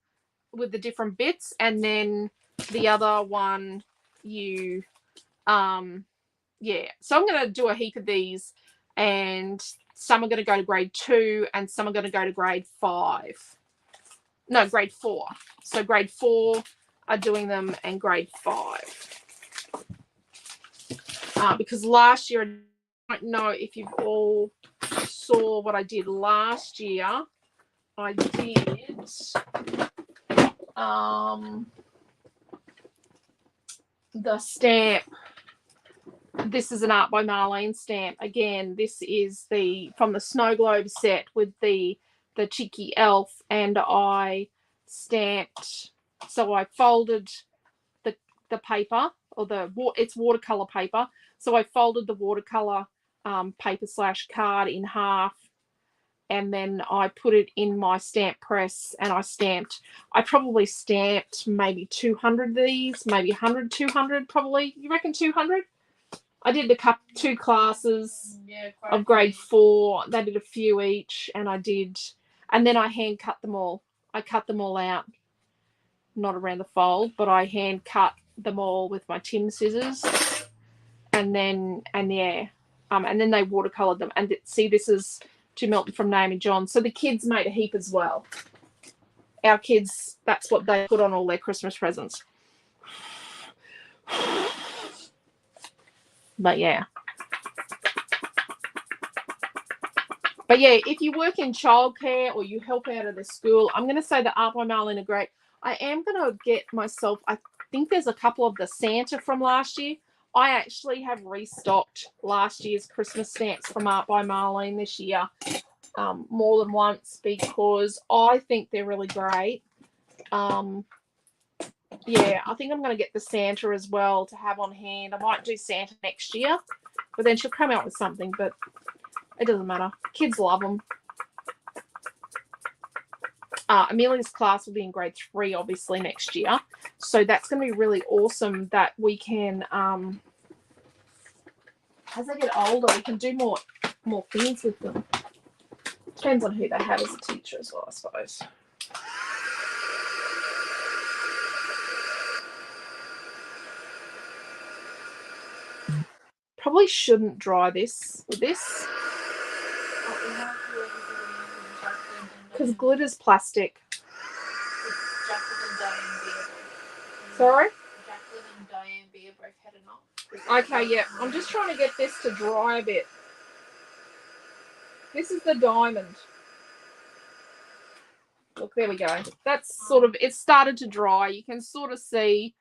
with the different bits, and then the other one you yeah. So I'm going to do a heap of these, and some are going to go to grade 2 and some are going to go to grade 5. No, grade 4. So grade 4 are doing them and grade 5. Because last year, I don't know if you've all saw what I did last year. I did the stamp. This is an Art by Marlene stamp. Again, this is the from the Snow Globe set with the cheeky elf, and I stamped. So I folded the paper, or it's watercolor paper. So I folded the watercolor paper / card in half, and then I put it in my stamp press and I stamped. I probably stamped maybe 200 of these, maybe 100, 200 probably. You reckon 200? I did 2 classes of grade 4. They did a few each, and then I hand cut them all. I cut them all out, not around the fold, but I hand cut them all with my tin scissors, and then they watercolored them. And see, this is to Milton from Naomi John. So the kids made a heap as well. Our kids, that's what they put on all their Christmas presents. But yeah. But yeah, if you work in childcare or you help out at a school, I'm going to say that Art by Marlene are great. I am going to get myself, I think there's a couple of the Santa from last year. I actually have restocked last year's Christmas stamps from Art by Marlene this year more than once because I think they're really great. Yeah, I think I'm going to get the Santa as well to have on hand. I might do Santa next year, but then she'll come out with something, but it doesn't matter. Kids love them. Amelia's class will be in grade 3, obviously, next year. So that's going to be really awesome that we can, as they get older, we can do more things with them. Depends on who they have as a teacher as well, I suppose. Probably shouldn't dry this with this because glitter's plastic. Sorry? Jacqueline and Diane Beer both headed off. Okay, yeah. I'm just trying to get this to dry a bit. This is the diamond. Look, there we go. That's sort of, it started to dry. You can sort of see.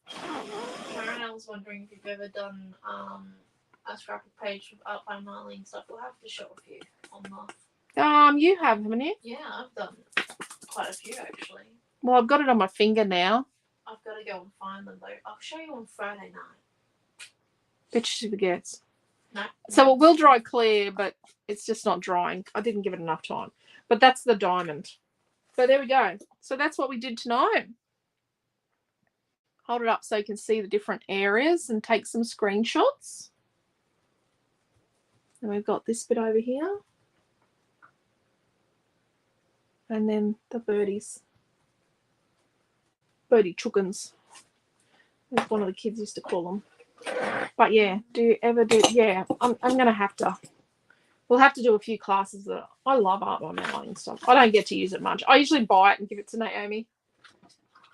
Karen, I was wondering if you've ever done a scrapbook page with Art by Marlene stuff. We'll have to show a few on the. You have, haven't you? Yeah, I've done quite a few actually. Well, I've got it on my finger now. I've got to go and find them though. I'll show you on Friday night. Bet she forgets. No. So it will dry clear, but it's just not drying. I didn't give it enough time. But that's the diamond. So there we go. So that's what we did tonight. Hold it up so you can see the different areas and take some screenshots. And we've got this bit over here. And then the birdies. Birdie chookins. That's one of the kids used to call them. But yeah, do you ever do? Yeah, I'm going to have to. We'll have to do a few classes. That I love Art by Marlene and stuff. I don't get to use it much. I usually buy it and give it to Naomi.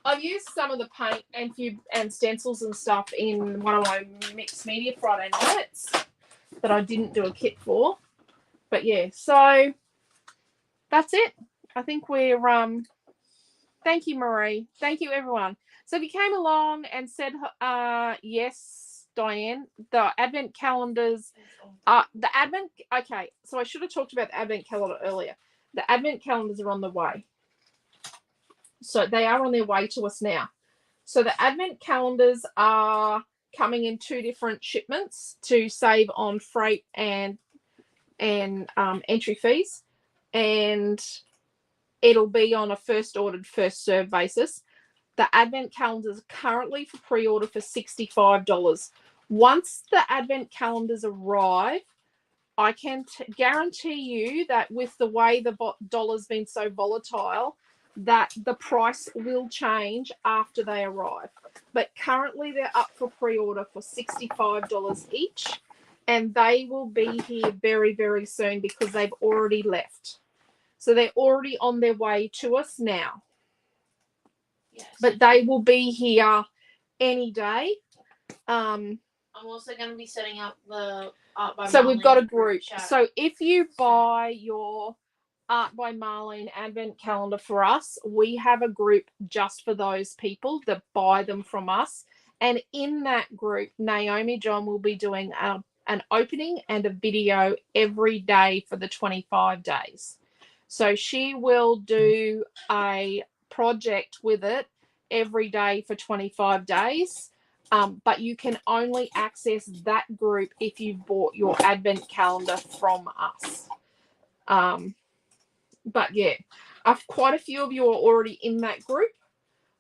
I've used some of the paint and stencils and stuff in one of my mixed media Friday nights that I didn't do a kit for. But yeah, so that's it. I think we're thank you, Marie. Thank you, everyone. So if you came along and said yes, Diane, the advent calendars okay, so I should have talked about the advent calendar earlier. The advent calendars are on the way. So they are on their way to us now. So the advent calendars are coming in 2 different shipments to save on freight and entry fees. And it'll be on a first ordered, first served basis. The advent calendars are currently for pre-order for $65. Once the advent calendars arrive, I can guarantee you that with the way the dollar's been so volatile, that the price will change after they arrive. But currently they're up for pre-order for $65 each, and they will be here very, very soon because they've already left. So they're already on their way to us now. Yes. But they will be here any day. I'm also going to be setting up the Art by Marlene. So we've got a group. Chat. So if you buy your Art by Marlene advent calendar for us, we have a group just for those people that buy them from us. And in that group, Naomi John will be doing an opening and a video every day for the 25 days. So she will do a project with it every day for 25 days. But you can only access that group if you've bought your advent calendar from us. But yeah, quite a few of you are already in that group.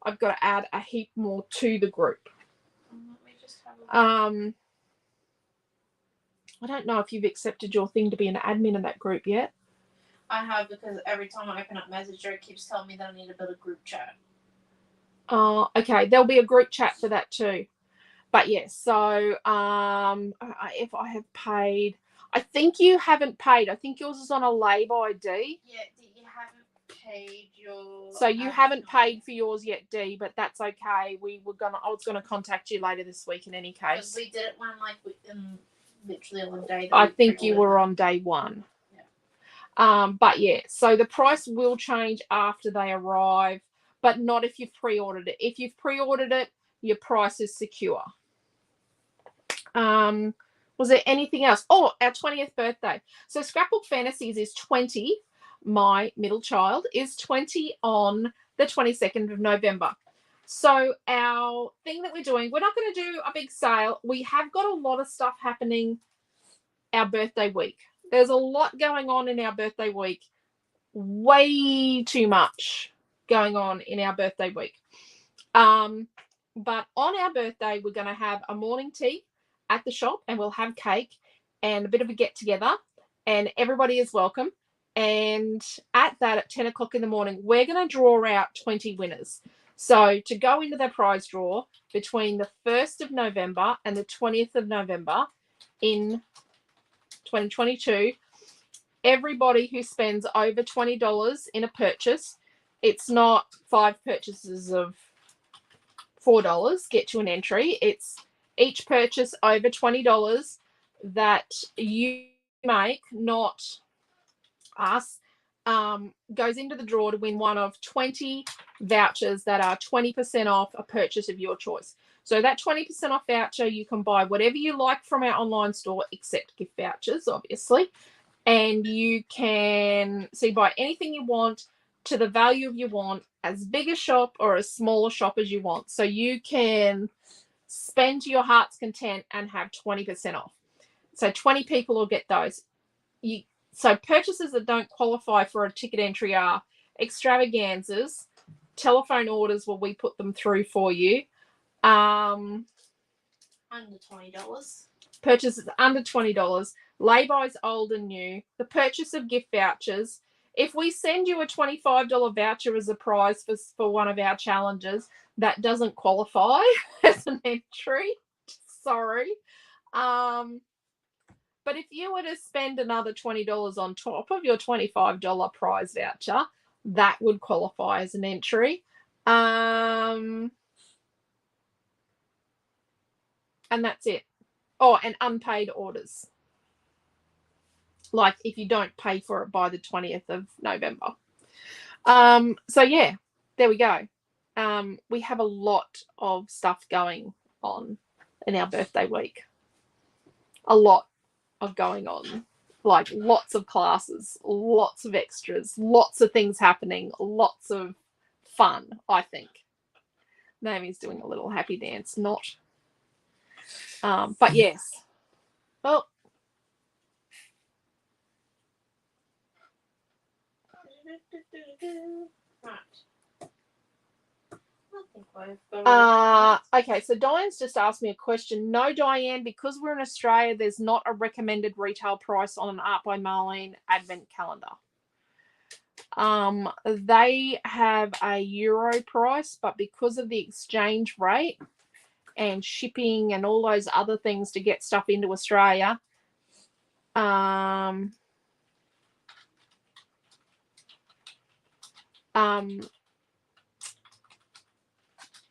I've got to add a heap more to the group. Let me just have a look. I don't know if you've accepted your thing to be an admin in that group yet. I have, because every time I open up Messenger, it keeps telling me that I need to build a group chat. Okay, there'll be a group chat for that too. But yes, so if I have paid, I think you haven't paid. I think yours is on a lay-by D. Yeah, you haven't paid your. So you haven't paid for yours yet, D, but that's okay. I was gonna contact you later this week in any case. We did it one literally on the day. That I think you were on day 1. Yeah. But yeah, so the price will change after they arrive, but not if you've pre-ordered it. If you've pre-ordered it, your price is secure. Was there anything else? Oh, our 20th birthday. So Scrapbook Fantasies is 20. My middle child is 20 on the 22nd of November. So our thing that we're doing, we're not going to do a big sale. We have got a lot of stuff happening our birthday week. There's a lot going on in our birthday week. Way too much going on in our birthday week. But on our birthday, we're going to have a morning tea at the shop, and we'll have cake and a bit of a get together, and everybody is welcome. And at 10 o'clock in the morning, we're going to draw out 20 winners. So to go into the prize draw between the 1st of November and the 20th of November in 2022, everybody who spends over $20 in a purchase, it's not 5 purchases of $4 get you an entry. It's each purchase over $20 that you make, not us, goes into the draw to win one of 20 vouchers that are 20% off a purchase of your choice. So that 20% off voucher, you can buy whatever you like from our online store, except gift vouchers, obviously. And you can buy anything you want to the value you want, as big a shop or as small a shop as you want. So you can spend to your heart's content and have 20% off. So 20 people will get those. So purchases that don't qualify for a ticket entry are extravaganzas, telephone orders where we put them through for you. Under $20. Purchases under $20. Lay-bys old and new. The purchase of gift vouchers. If we send you a $25 voucher as a prize for one of our challenges, that doesn't qualify as an entry. Sorry. But if you were to spend another $20 on top of your $25 prize voucher, that would qualify as an entry. And that's it. Oh, and unpaid orders. Like if you don't pay for it by the 20th of November. So yeah, there we go. We have a lot of stuff going on in our birthday week. A lot of going on. Like lots of classes, lots of extras, lots of things happening, lots of fun, I think. Naomi's doing a little happy dance, not. But yes. Well, okay, so Diane's just asked me a question. No, Diane, because we're in Australia, there's not a recommended retail price on an Art by Marlene advent calendar. They have a euro price, but because of the exchange rate and shipping and all those other things to get stuff into Australia,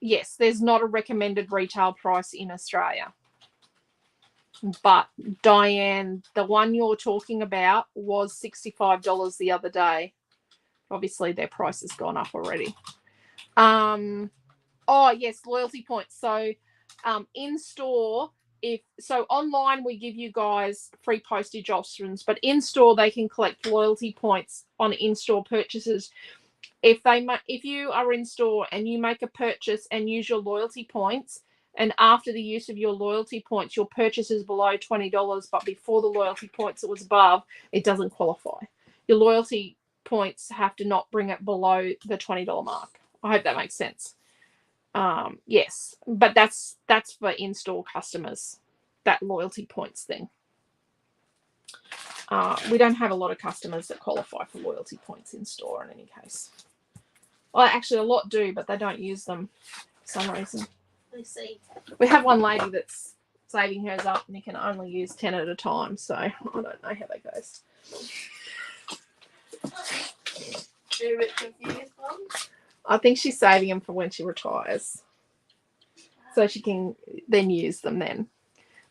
yes, there's not a recommended retail price in Australia. But Diane, the one you're talking about was $65 the other day. Obviously, their price has gone up already. Oh yes, loyalty points. So, in store, online we give you guys free postage options, but in store they can collect loyalty points on in-store purchases. If you are in store and you make a purchase and use your loyalty points, and after the use of your loyalty points, your purchase is below $20, but before the loyalty points it was above, it doesn't qualify. Your loyalty points have to not bring it below the $20 mark. I hope that makes sense. Yes, but that's for in-store customers, that loyalty points thing. We don't have a lot of customers that qualify for loyalty points in store in any case. Well, actually, a lot do, but they don't use them for some reason. Let's see. We have one lady that's saving hers up, and you can only use 10 at a time. So I don't know how that goes. You're a bit confused, Mum? I think she's saving them for when she retires, so she can then use them then.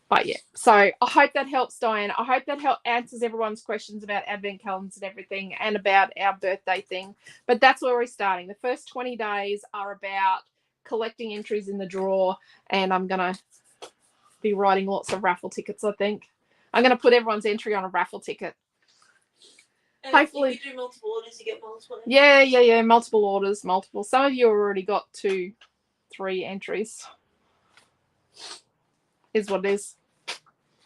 But yeah, so I hope that helps, Diane. I hope that answers everyone's questions about advent calendars and everything, and about our birthday thing. But that's where we're starting. The first 20 days are about collecting entries in the drawer, and I'm going to be writing lots of raffle tickets, I think. I'm going to put everyone's entry on a raffle ticket. And Hopefully. if you do multiple orders, you get multiple. Yeah. Multiple orders, multiple. Some of you have already got 2, 3 entries. Is what it is.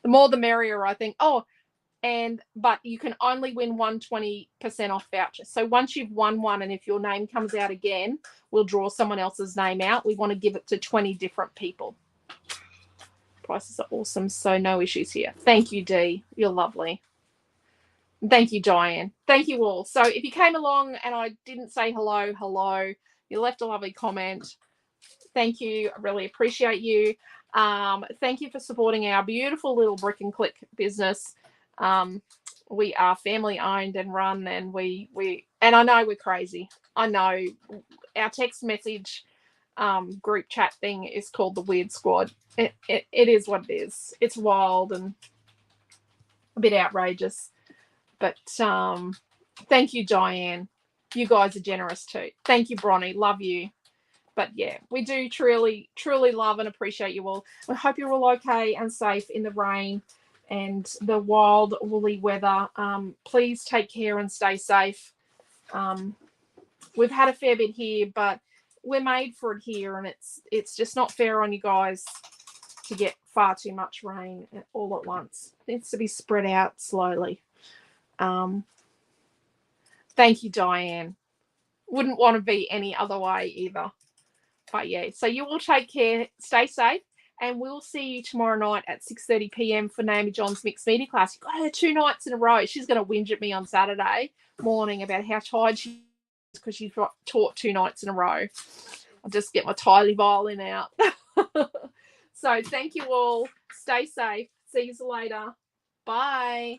The more the merrier, I think. Oh, but you can only win 120% off voucher. So once you've won one, and if your name comes out again, we'll draw someone else's name out. We want to give it to 20 different people. Prices are awesome, so no issues here. Thank you, Dee. You're lovely. Thank you, Diane. Thank you all. So if you came along and I didn't say hello, you left a lovely comment. Thank you. I really appreciate you. Thank you for supporting our beautiful little brick and click business. We are family owned and run, and and I know we're crazy. I know our text message group chat thing is called the Weird Squad. It is what it is. It's wild and a bit outrageous. But thank you, Diane. You guys are generous too. Thank you, Bronnie. Love you. But yeah, we do truly love and appreciate you all. We hope you're all okay and safe in the rain and the wild woolly weather. Please take care and stay safe. We've had a fair bit here, but we're made for it here, and it's just not fair on you guys to get far too much rain all at once. It needs to be spread out slowly. Thank you, Diane. Wouldn't want to be any other way either. But yeah, so you all take care, stay safe, and we'll see you tomorrow night at 6:30 p.m. for Naomi John's mixed media class. You got her 2 nights in a row. She's going to whinge at me on Saturday morning about how tired she is because she's taught 2 nights in a row. I'll just get my tiny violin out. So thank you all. Stay safe. See you later. Bye.